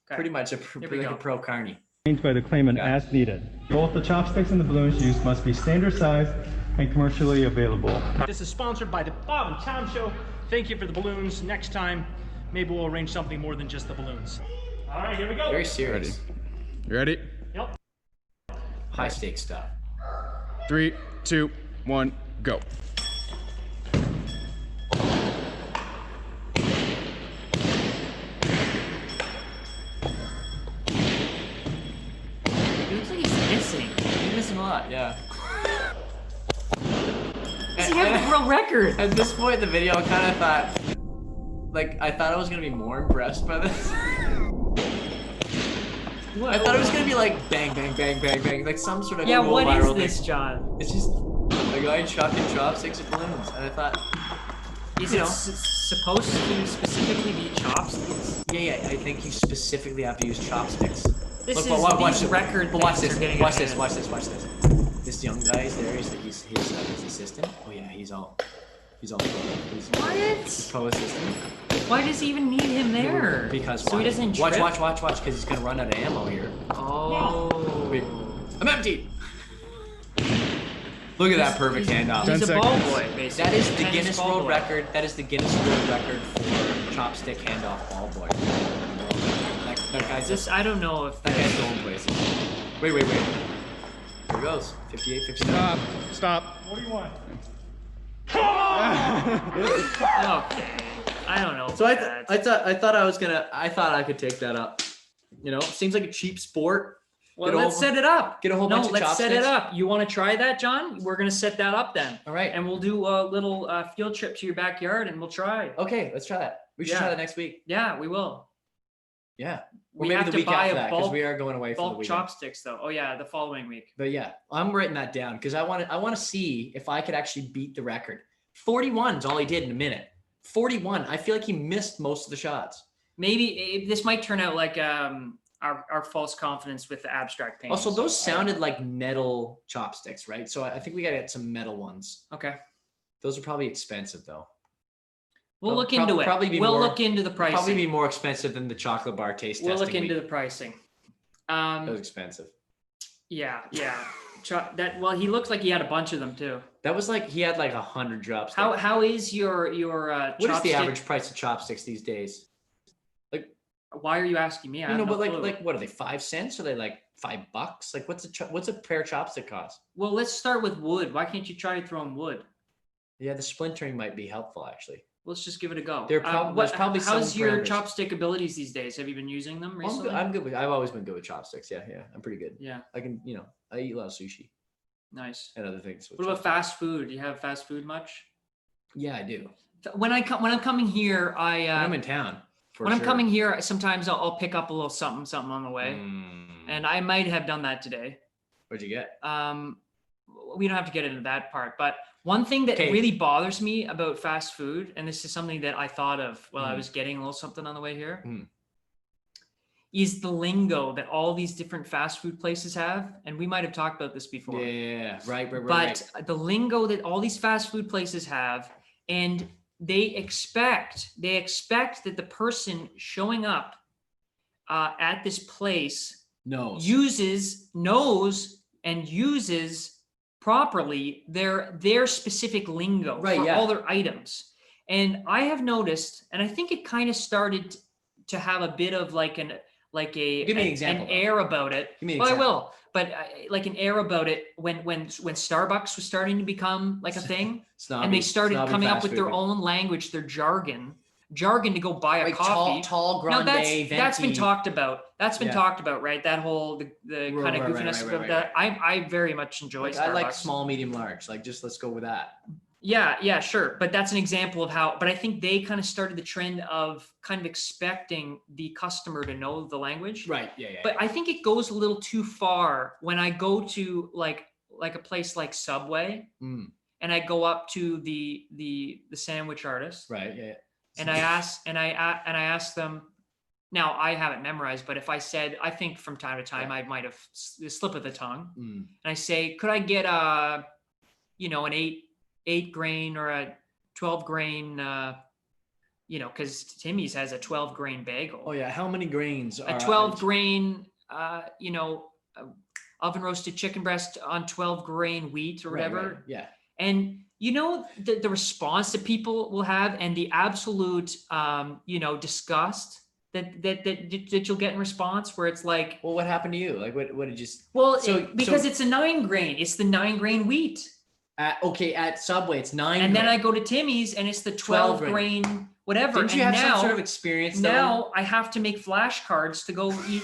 Okay. Pretty much a pro carny. Changed by the claimant as needed. Both the chopsticks and the balloons used must be standard size and commercially available. This is sponsored by the Bob and Tom Show. Thank you for the balloons. Next time, maybe we'll arrange something more than just the balloons. All right, here we go. Very serious. You ready? Yep. High stakes stuff. 3, 2, 1, go. It looks like he's missing. He's missing a lot, yeah. Does he have the world record? At this point in the video, I kind of thought, I thought I was going to be more impressed by this. I thought it was going to be like bang, bang, bang, bang, bang, like some sort of Yeah, cool what viral is this, thing. John? It's just a guy chucking chopsticks at balloons. And I thought, Is it supposed to specifically be chopsticks? yeah, I think you specifically have to use chopsticks. This Look, is watch these record But watch things this, are getting watch ahead. this, watch this, watch this. This young guy is there. He's his assistant. Oh yeah, he's all pro. He's What? pro assistant. Why does he even need him there? Because so he doesn't trip? watch, because he's gonna run out of ammo here. Oh. Wait, I'm empty. Look at that perfect handoff. He's 10 a ball seconds. boy, basically. That is the Tennis Guinness ball World boy. Record. That is the Guinness World Record for chopstick handoff ball boy. That guy's This I don't know if that guy's going places. Wait. Here it goes. 58, 59. Stop. What do you want? Okay. I don't know. So about that. I thought I could take that up. Seems like a cheap sport. Well, Get let's over- set it up. get a whole bunch of let's set it chopsticks. up. You want to try that, John? We're gonna set that up then. All right. And we'll do a little field trip to your backyard, and we'll try. Okay, let's try that. We should Yeah. try that next week. Yeah, we will. Yeah. Or We maybe have the to week buy after a that because bulk- we are going away for the Bulk weekend. chopsticks, though. Oh yeah, the following week. But yeah, I'm writing that down because I want to see if I could actually beat the record. 41 is all he did in a minute. 41. I feel like he missed most of the shots. Maybe this might turn out like our false confidence with the abstract painting. Also, those sounded like metal chopsticks, right? So I think we got to get some metal ones. Okay. Those are probably expensive though. We'll They'll look into it. probably be We'll more- look into the pricing. Probably be more expensive than the chocolate bar taste We'll testing look into week. the pricing. That was expensive. Yeah. Well, he looks like he had a bunch of them too. That was like he had like 100 chopsticks. How is your What is the chopstick- average price of chopsticks these days? Why are you asking me? I You know, have no but clue. like what are they? 5 cents? Are they like $5? Like what's a pair of chopstick cost? Well, let's start with wood. Why can't you try throwing wood? Yeah, the splintering might be helpful actually. Let's just give it a go. There's probably how's some your parameters. chopstick abilities these days? Have you been using them Well, recently? I'm good with. I've always been good with chopsticks. Yeah, I'm pretty good. Yeah, I can, I eat a lot of sushi nice. and other things. with What about chopsticks. fast food? Do you have fast food much? Yeah, I do. When I'm coming here, When I'm in town. when I'm coming here, sometimes I'll pick up a little something on the way, Mm. and I might have done that today. What'd you get? we don't have to get into that part, but one thing that Okay. really bothers me about fast food, and this is something that I thought of while I Mhm. was getting a little something on the way here, Mhm. is the lingo that all these different fast food places have. And we might have talked about this before. Yeah, right. But the lingo that all these fast food places have, and they expect that the person showing up at this place knows knows and uses properly their specific lingo Right, for yeah. all their items. And I have noticed, and I think it kind of started to have a bit of like Give me an example, an though. air about it. Give me an Well, I example. will, but like an air about it when Starbucks was starting to become like a thing, and they started coming up with their own language, their jargon to go buy a Right, coffee. tall, Now grande, that's been venti. talked about. That's been Yeah. talked about, right? That whole the kind of Right, goofiness right, of right, that. I very much enjoy Like, Starbucks. I like small, medium, large. Like, just let's go with that. Yeah, sure. But that's an example of how, but I think they kind of started the trend of kind of expecting the customer to know the language. Right. Yeah. But I think it goes a little too far when I go to like a place like Subway Mm, and I go up to the sandwich artist right. Yeah. and I ask them. Now I haven't memorized, but if I said, I think from time to time I might have slip of the tongue, Mm. and I say, could I get an 8 grain or a 12 grain, because Timmy's has a 12 grain bagel. Oh yeah. How many grains are A 12 grain, oven roasted chicken breast on 12 grain wheat or Right, whatever. right, yeah. And the response that people will have and the absolute, disgust that you'll get in response where it's like, Well, what happened to you? Like, what did you? because it's a 9 grain, it's the 9 grain wheat. At Subway, it's 9. And then I grain. go to Timmy's and it's the 12 grain, whatever. Didn't you and have now, some sort of experience? Though? Now I have to make flashcards to go eat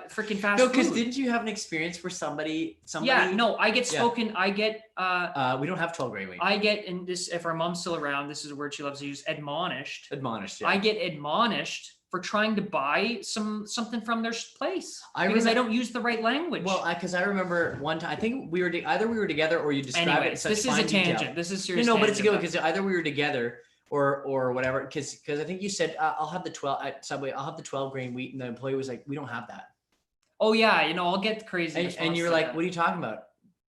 freaking fast No, food. because didn't you have an experience where somebody? Yeah, no, I get Yeah. spoken. I get. We don't have 12 grain wheat. I get in this. If our mom's still around, this is a word she loves to use. Admonished. Admonished. Yeah. I get admonished for trying to buy something from their place I because I remember- don't use the right language. Well, because I remember one time. I think we were either we were together or you described it. in anyways, such this is a fine detail. tangent. This is serious. No, but it's tangent, good because either we were together or whatever. Because I think you said I'll have the 12 at Subway. I'll have the 12 grain wheat, and the employee was like, "We don't have that." Oh yeah, I'll get crazy. And you were response to like, that. "What are you talking about?"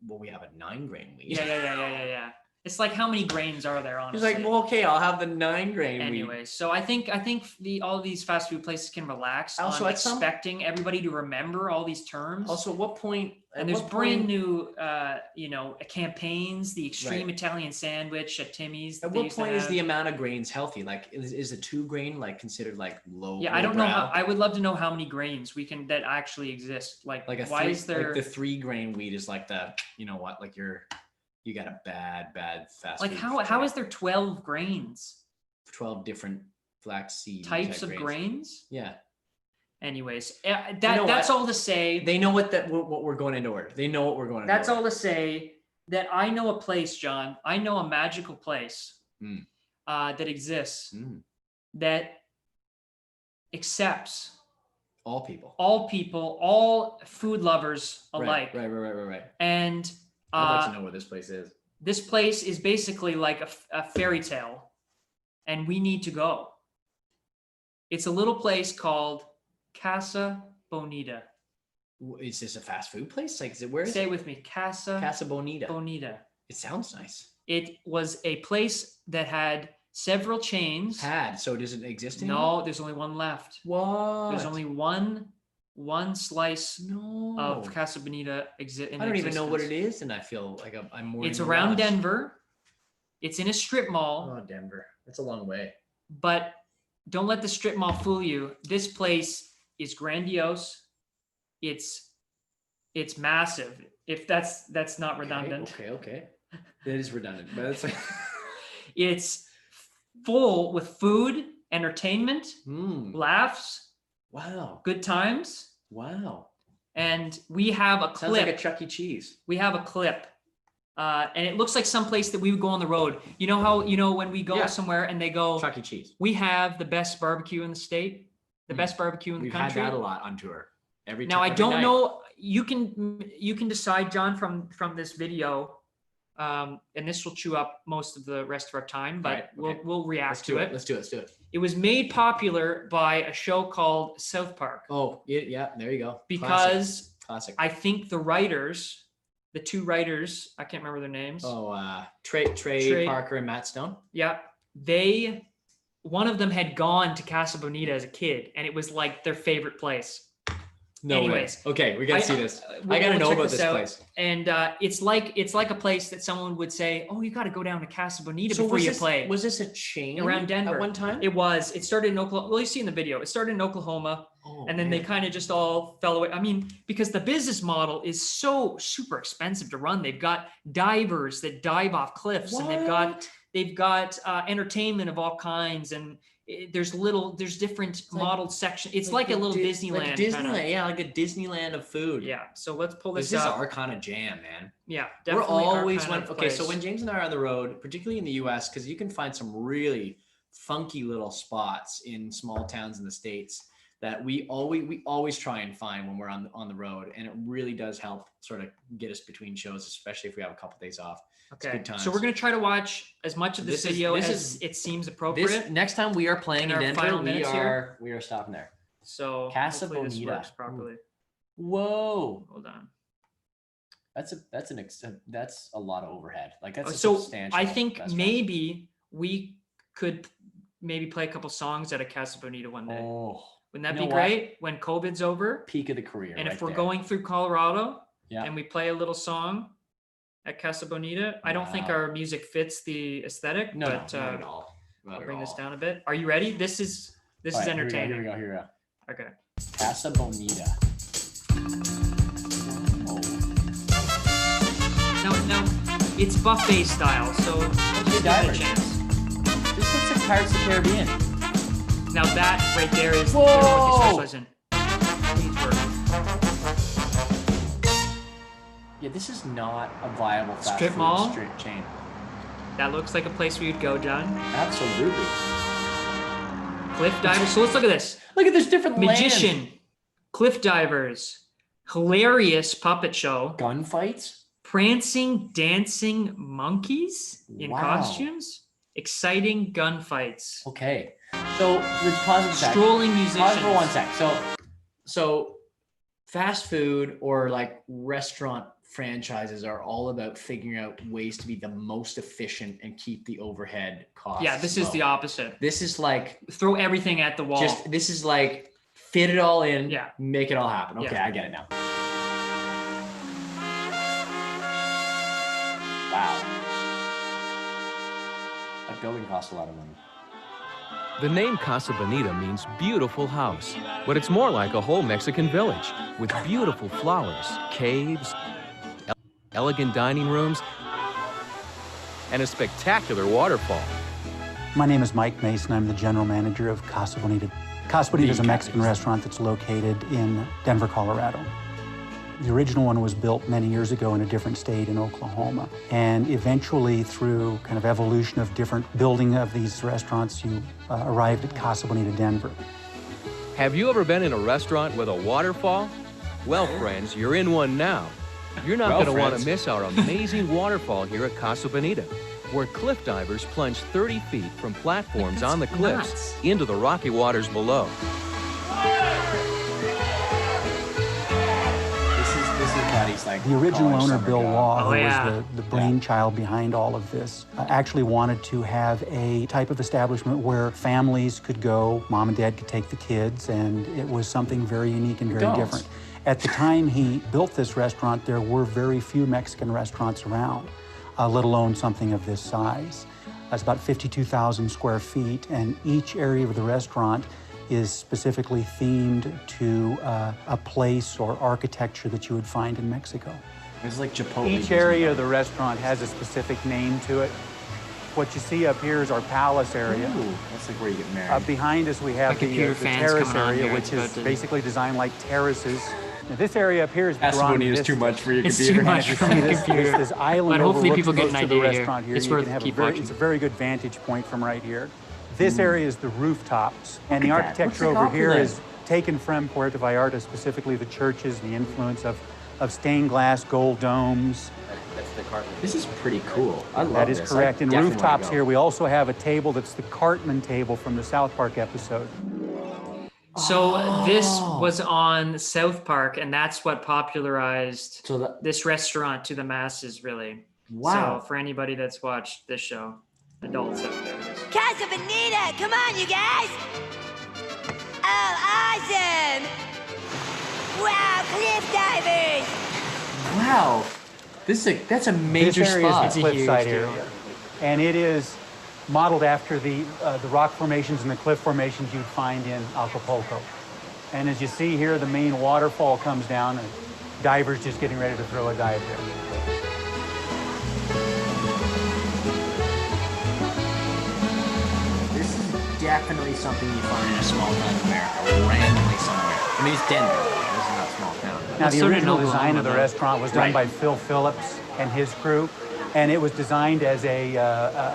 Well, we have a 9 grain wheat. Yeah. It's like how many grains are there? He's Honestly. like, "Well, okay, I'll have the 9 grain wheat." Anyway, so I think all these fast food places can relax Also, on at some- expecting everybody to remember all these terms. Also, at what point? and there's brand new, campaigns. The extreme Right. Italian sandwich at Timmy's. At they what used to point is have. the amount of grains healthy? Like, is a 2 grain like considered like low? Yeah, I don't know how. lowbrow? I would love to know how many grains that actually exist. Like Like a why 3, is there like the 3 grain wheat is like the like you got a bad fast like food how is there 12 grains 12 different flaxseed types type of grains? Yeah, Anyways, know that's what? all to say. they know what we're going into order. They know what we're going into. That's order. all to say that I know a place, John. I know a magical place Mm. that exists Mm. that accepts All people. all food lovers alike. Right. And I'd like to know where this place is. this place is basically like a fairy tale, and we need to go. It's a little place called Casa Bonita. Is this a fast food place? Like, where is Say it? it with me, Casa Casa Bonita. Bonita. It sounds nice. It was a place that had several chains. So it doesn't exist anymore? No, there's only one left. What? There's only one slice no. of Casa Bonita I don't even know what it is, and I feel like I'm more. It's around Denver. It's in a strip mall, Oh, Denver. That's a long way. but don't let the strip mall fool you. This place is grandiose. It's massive. If that's not redundant. Okay. That is redundant, but it's like. It's full with food, entertainment, laughs, Wow. good times, Wow. and we have a Sounds clip. like a Chuck E. Cheese. We have a clip. And it looks like someplace that we would go on the road. You know how, when we go Yeah. somewhere and they go, Chuck E. Cheese. we have the best barbecue in the state, the best barbecue in the We've country. had that a lot on tour. Now I every don't night. know. You can decide, John, from this video and this will chew up most of the rest of our time, but Right, okay. we'll react to it. Let's do it. It was made popular by a show called South Park Oh, yeah, there you go. because Classic. I think the writers, the two writers, I can't remember their names. Trey Parker and Matt Stone. Yeah, one of them had gone to Casa Bonita as a kid, and it was like their favorite place. No Anyways, way. Okay, we gotta see this. we'll I gotta know check about this out. place. And it's like a place that someone would say, "Oh, you got to go down to Casa Bonita before you play." Was this a chain around Denver at one time? It was. It started in Oklahoma. Well, you see in the video, it started in Oklahoma, and then they kind of just all fell away. I mean, because the business model is so super expensive to run. They've got divers that dive off cliffs, and they've got entertainment of all kinds, and there's different modeled sections. It's like a little Disneyland. Like Disneyland, kinda. yeah, like a Disneyland of food. Yeah. So let's pull this This is up. our kind of jam, man. Yeah, We're definitely our always kind of place. so when James and I are on the road, particularly in the US, because you can find some really funky little spots in small towns in the States that we always try and find when we're on the road. And it really does help sort of get us between shows, especially if we have a couple days off. Okay, good times. so we're gonna try to watch as much of this video this as is- it seems appropriate. Next time we are playing in our Denver, final we minutes are stopping there. So Casa hopefully this Bonita. works properly. Whoa. Hold on. That's a lot of overhead. Like that's a So substantial I think restaurant. maybe we could play a couple songs at a Casa Bonita one day. Oh, Wouldn't that you be know what? great when COVID's over? Peak of the career. And if right we're there. going through Colorado Yeah. and we play a little song at Casa Bonita, I don't think Wow. our music fits the aesthetic, no, but not at all. Not I'll at bring this all. down a bit. Are you ready? This is All right, entertaining. Here we go. Okay. Casa Bonita. Oh, Now it's buffet style, so let's give it a divers. chance. this looks like Pirates of the Caribbean. Now that right there is Whoa! what he specializes in. Please work. Yeah, this is not a viable fast Strip food mall? strip chain. That looks like a place where you'd go, John. Absolutely. Cliff divers. So let's look at this. Look at this different Magician, land. cliff divers, hilarious puppet show, Gunfights. prancing, dancing monkeys in Wow. costumes, exciting gunfights, Okay. So let's pause for a sec. strolling Pause musicians. for 1 sec. So fast food or like restaurant franchises are all about figuring out ways to be the most efficient and keep the overhead costs. Yeah, this is low. the opposite. This is like Throw everything at the wall. this is like fit it all in, Yeah. make it all happen. Okay, Yeah. I get it now. Wow. That building costs a lot of money. The name Casa Bonita means beautiful house, but it's more like a whole Mexican village with beautiful flowers, caves, elegant dining rooms, and a spectacular waterfall. My name is Mike Mason. I'm the general manager of Casa Bonita. Casa Bonita is a Mexican restaurant that's located in Denver, Colorado. The original one was built many years ago in a different state in Oklahoma. And eventually, through kind of evolution of different building of these restaurants, you arrived at Casa Bonita, Denver. Have you ever been in a restaurant with a waterfall? Well, friends, you're in one now. You're not Well, going to want to friends. miss our amazing waterfall here at Casa Bonita, where cliff divers plunge 30 feet from platforms on the cliffs nuts. into the rocky waters below. This is Buddy's like The original college owner, summer Bill job. Waugh, Oh, who yeah. was the brainchild behind all of this, actually wanted to have a type of establishment where families could go, mom and dad could take the kids, and it was something very unique and very Adults. different. At the time he built this restaurant, there were very few Mexican restaurants around, let alone something of this size. It's about 52,000 square feet, and each area of the restaurant is specifically themed to a place or architecture that you would find in Mexico. It's like Chipotle. Each area of the restaurant has a specific name to it. What you see up here is our palace area. Ooh, that's like where you get married. Behind us, we have My computer the fan's terrace coming on area, here. which It's is about to- basically designed like terraces. Now, this area up here is Casa Gran Bonita is Vista. too much for your It's computer. too much for my This computer. island But hopefully overlooks people get most an of the idea here. restaurant here. It's and you worth can have keep a watching. It's a very good vantage point from right here. This area is the rooftops, and the at that. architecture Looks over like here Opulent. is taken from Puerto Vallarta, specifically the churches, the influence of stained glass, gold domes. the Cartman. This is pretty cool. I love That is this. correct. I And definitely wanna rooftops go. here, we also have a table that's the Cartman table from the South Park episode. So this was on South Park, and that's what popularized this restaurant to the masses, really. Wow. So for anybody that's watched this show, adults out there. Casa Bonita, come on, you guys! Oh, awesome! Wow, cliff divers! Wow. That's a major This area spot. is the cliffside area, and it is modeled after the rock formations and the cliff formations you'd find in Acapulco. And as you see here, the main waterfall comes down, and divers just getting ready to throw a dive there. This is definitely something you find in a small town in America, randomly somewhere. I mean, it's Denver. This is not a small town. Now, the original design of the restaurant was done by Phil Phillips and his crew, and it was designed as a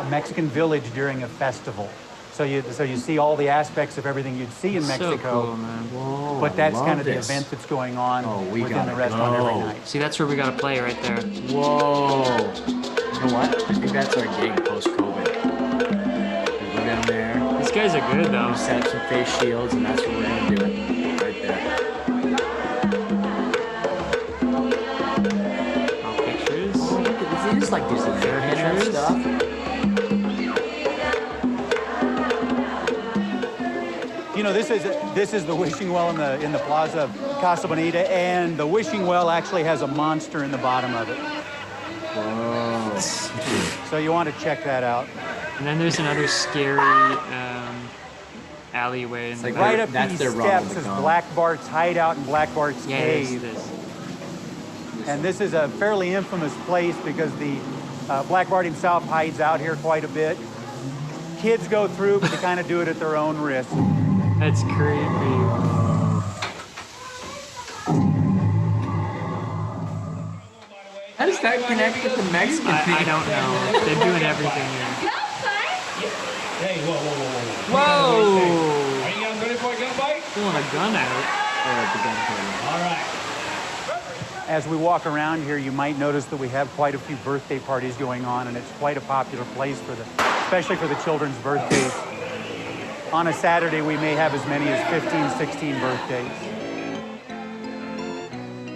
Mexican village during a festival. So you see all the aspects of everything you'd see in Mexico. So cool, man. Whoa, but that's love kind of the this. event that's going on within gotta the restaurant every go. night. See, that's where we gotta play right there. Whoa. You know what? I think that's our gig post-COVID. Go down there. These guys are good, though. Set up some face shields, and that's what we're gonna do. Right there. Oh, pictures. Oh, look at this. It is like Disney Fair stuff. You know, this is the wishing well in the plaza of Casa Bonita, and the wishing well actually has a monster in the bottom of it. Whoa. So you want to check that out. And then there's another scary alleyway. In the Right up that's these their steps is Ronald Black Bart's hideout and Black Bart's Yeah, it is, cave. it is. And this is a fairly infamous place because the Black Bart himself hides out here quite a bit. Kids go through, but they kind of do it at their own risk. That's creepy. How does that connect with the Mexican thing? I don't know. They're doing everything here. Hey, whoa, whoa, whoa, whoa. Whoa! Are you guys ready for a gunfight? Pulling a gun out. All right. As we walk around here, you might notice that we have quite a few birthday parties going on, and it's quite a popular place especially for the children's birthdays. On a Saturday, we may have as many as 15, 16 birthdays.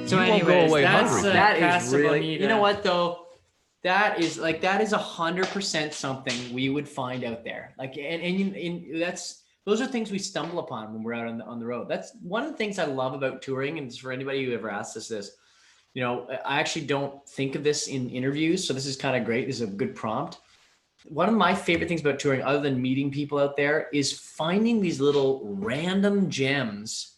So You won't go anyways, away that's hungry. That is Casa really, Bonita. you know what though? That is 100% something we would find out there. Like, and those are things we stumble upon when we're out on the road. That's one of the things I love about touring. And for anybody who ever asks us this, you know, I actually don't think of this in interviews. So this is kind of great. This is a good prompt. One of my favorite things about touring, other than meeting people out there, is finding these little random gems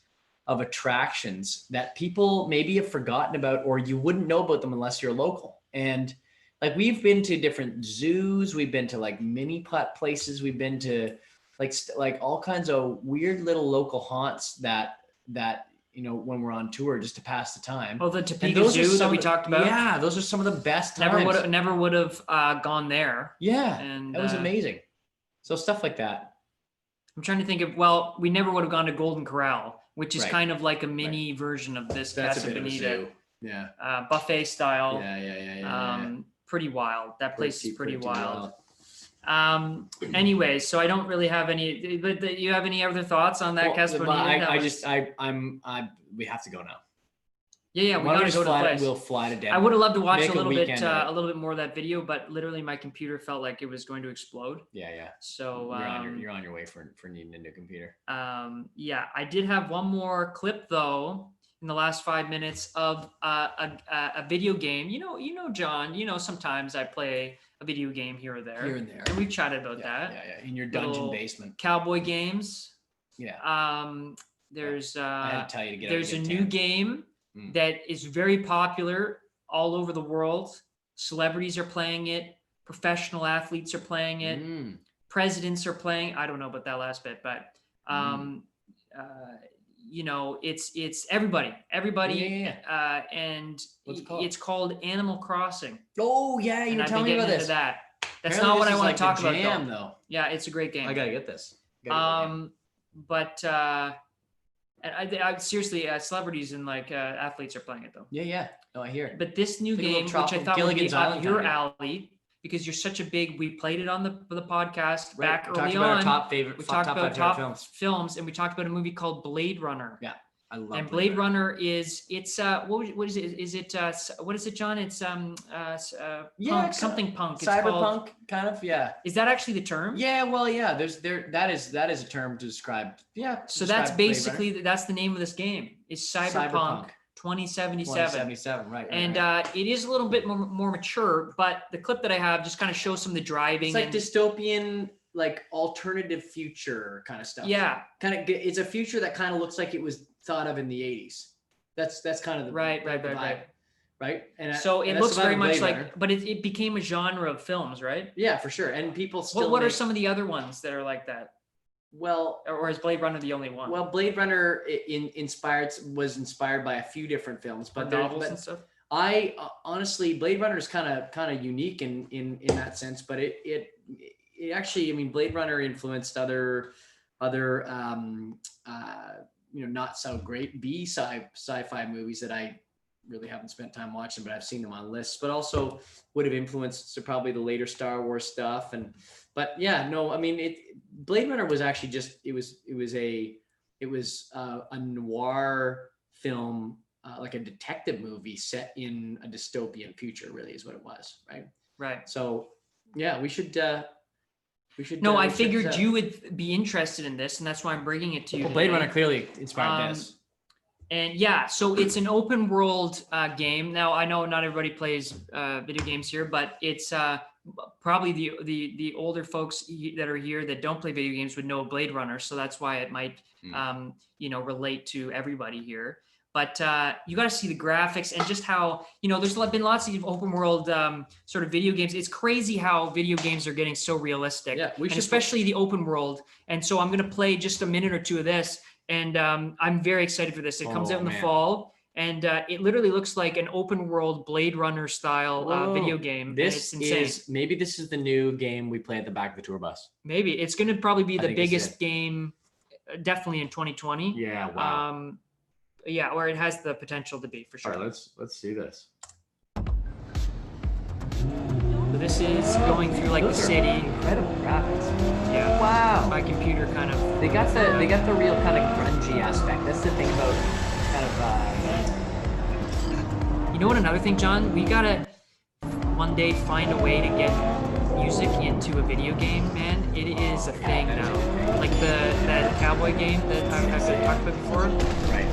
of attractions that people maybe have forgotten about, or you wouldn't know about them unless you're local. And like, we've been to different zoos, we've been to like mini putt places, we've been to like all kinds of weird little local haunts that you know, when we're on tour, just to pass the time. Oh, the Topeka Zoo that we talked about. Yeah, those are some of the best times. Never would have gone there. Yeah, and that was amazing. So stuff like that. I'm trying to think of. Well, we never would have gone to Golden Corral, which is Right. kind of like a mini version of this That's a Casa bit of a Bonita. zoo. Yeah. Buffet style. Yeah. Pretty wild. That place is pretty wild. wild. Anyways, so I don't really have any. But you have any other thoughts on that Casa Bonita? We have to go now. Yeah, we Why don't gotta go to the place. We'll fly to Denver. I would have loved to watch Make a little weekend out. bit more of that video, but literally my computer felt like it was going to explode. Yeah. So you're on your way for needing a new computer. yeah, I did have one more clip though in the last 5 minutes of a video game. You know, John. You know, sometimes I play a video game here or there. Here and there. And we've chatted about that. Yeah. In your dungeon Little basement. Cowboy games. Yeah. There's I had to tell you to get. there's a new game that is very popular all over the world. Celebrities are playing it. Professional athletes are playing it. Presidents are playing. I don't know about that last bit, but you know, it's everybody. Yeah. And What's it called? it's called Animal Crossing. Oh yeah, you And were I've telling been me about getting this. into that. That's Apparently not what this I is want like to talk the about jam, though. though. Yeah, it's a great game. I gotta get this. But And I seriously, celebrities and like athletes are playing it though. Yeah. No, I hear it. But this new Think a little game, which I tropical thought would be Gilligan's up Island your kind of alley, because you're such a big. We played it on the podcast Right. back We talked early about our on. top favorite- we top talked five about favorite top films. and we talked about a movie called Blade Runner. Yeah, I love. And Blade Runner is what is it? Is it what is it, John? It's punk, something punk. It's cyberpunk called, kind of. Yeah. Is that actually the term? Yeah. Well, yeah. That is a term to describe. Yeah. to So that's describe Blade basically that's the name of this game. Is Cyberpunk 2077. 2077. Right. And right. it is a little bit more mature, but the clip that I have just kind of shows some of the driving. It's like and, dystopian, like alternative future kind of stuff. Yeah. Kind of. It's a future that kind of looks like it was thought of in the 80s. That's kind of the Right. Right. And So and it that's looks about very a much Blade like, Runner. but it became a genre of films, right? Yeah, for sure. And people still. What are make- some of the other ones that are like that? Well, Or is Blade Runner the only one? Well, Blade Runner was inspired by a few different films, Or but novels but and stuff. I honestly, Blade Runner is kind of unique in that sense, but it actually, I mean, Blade Runner influenced other not so great sci-fi movies that I really haven't spent time watching, but I've seen them on lists, but also would have influenced probably the later Star Wars stuff. But yeah, no, I mean, Blade Runner was actually just, it was a noir film, like a detective movie set in a dystopian future, really is what it was. Right. So yeah, we should. No, I check this figured out. you would be interested in this, and that's why I'm bringing it to you. Well, Blade today. Runner clearly inspired this. And yeah, so it's an open world game. Now I know not everybody plays video games here, but it's probably the older folks that are here that don't play video games would know Blade Runner. So that's why it might relate to everybody here. But you got to see the graphics and just how, there's been lots of open world sort of video games. It's crazy how video games are getting so realistic, Yeah, and especially the open world. And so I'm going to play just a minute or two of this. And I'm very excited for this. It comes out in the fall, and it literally looks like an open world Blade Runner style video game. This and it's insane. maybe this is the new game we play at the back of the tour bus. Maybe it's going to probably be I the think it's biggest it. game, definitely in 2020. Yeah, wow. Yeah, or it has the potential to be for sure. All right, let's see this. So this is going through like the city. Incredible graphics. Yeah. Wow. My computer kind of. They got the real kind of grungy aspect. That's the thing about kind of. You know what? Another thing, John, we gotta one day find a way to get music into a video game. Man, it is a thing now. Like that cowboy game that I've talked about before. Right.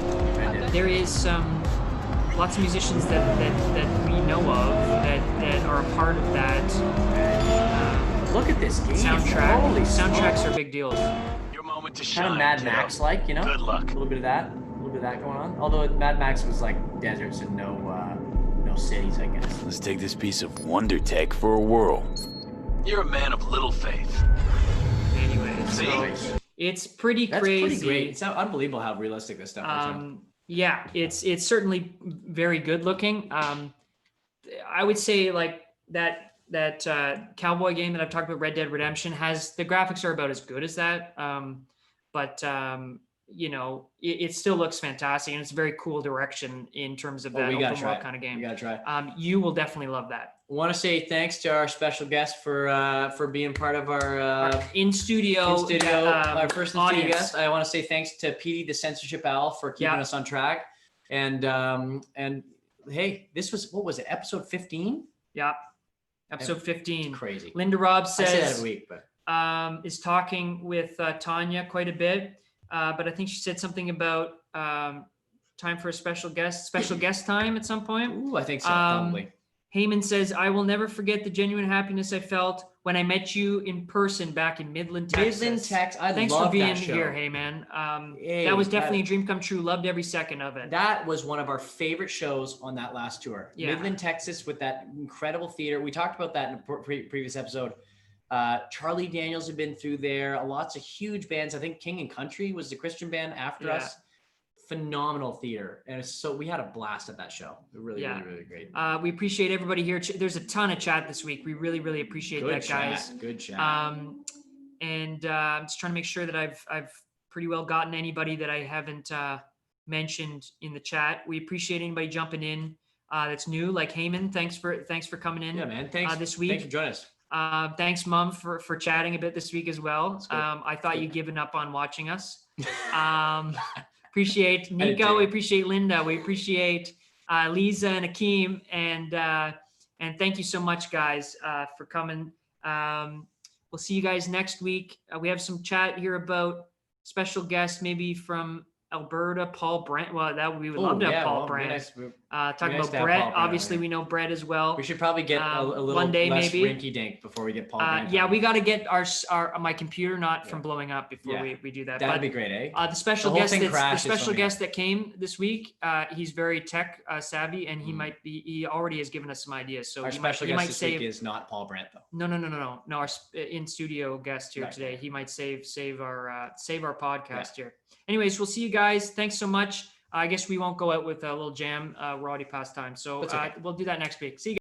There is lots of musicians that we know of that are a part of that. Look at this game. Soundtrack. Holy Soundtracks smokes. are big deals. Your moment to Kind shine. of Mad kiddo. Max like, Good luck. A little bit of that going on. Although Mad Max was like deserts and no cities, I guess. Let's take this piece of wonder tech for a whirl. You're a man of little faith. Anyway, See? so it's pretty That's crazy. pretty great. It's unbelievable how realistic this stuff is. Yeah, it's certainly very good looking. I would say like that cowboy game that I've talked about, Red Dead Redemption, has the graphics are about as good as that. But it still looks fantastic, and it's a very cool direction in terms of that we gotta open try world it. kind of game. We gotta try it. You will definitely love that. I want to say thanks to our special guest for being part of our in studio our first in studio audience. guest. I want to say thanks to Petey the Censorship Owl for keeping us on track. And hey, this was, what was it, episode 15? Yeah, episode 15. Crazy. Linda Robb I say that says every week, but is talking with Tanya quite a bit, but I think she said something about time for a special guest time at some point. Ooh, I think so, probably. Heyman says, I will never forget the genuine happiness I felt when I met you in person back in Midland, Texas. Midland, Texas. Thanks love for being that show. here, Heyman. Hey, that was definitely a dream come true. Loved every second of it. That was one of our favorite shows on that last tour. Yeah. Midland, Texas, with that incredible theater. We talked about that in a previous episode. Charlie Daniels had been through there. Lots of huge bands. I think King and Country was the Christian band after us. Phenomenal theater. And so we had a blast at that show. Really great. We appreciate everybody here. There's a ton of chat this week. We really, really appreciate Good that, guys. Good chat. And I'm just trying to make sure that I've pretty well gotten anybody that I haven't mentioned in the chat. We appreciate anybody jumping in that's new, like Heyman. Thanks for coming in. Yeah, man. Thanks this week. Thanks for joining us. Thanks, Mum, for chatting a bit this week as well. I thought you'd given up on watching us. Appreciate Nico. We appreciate Linda. We appreciate Lisa and Akeem. And thank you so much, guys, for coming. We'll see you guys next week. We have some chat here about special guest, maybe from Alberta, Paul Brent. Well, we would love to have Paul Brent. Talking about Brett. Obviously, we know Brett as well. We should probably get a little one day, less maybe rinky-dink before we get Paul Brent. Yeah, we got to get my computer not from blowing up before we do that. That'd be great, eh? The special guest that came this week, he's very tech savvy, and he already has given us some ideas. So our special guest this week is not Paul Brent, though. No. Our in studio guest here today. He might save our podcast here. Anyways, we'll see you guys. Thanks so much. I guess we won't go out with a little jam. We're already past time, so we'll do that next week. See you guys.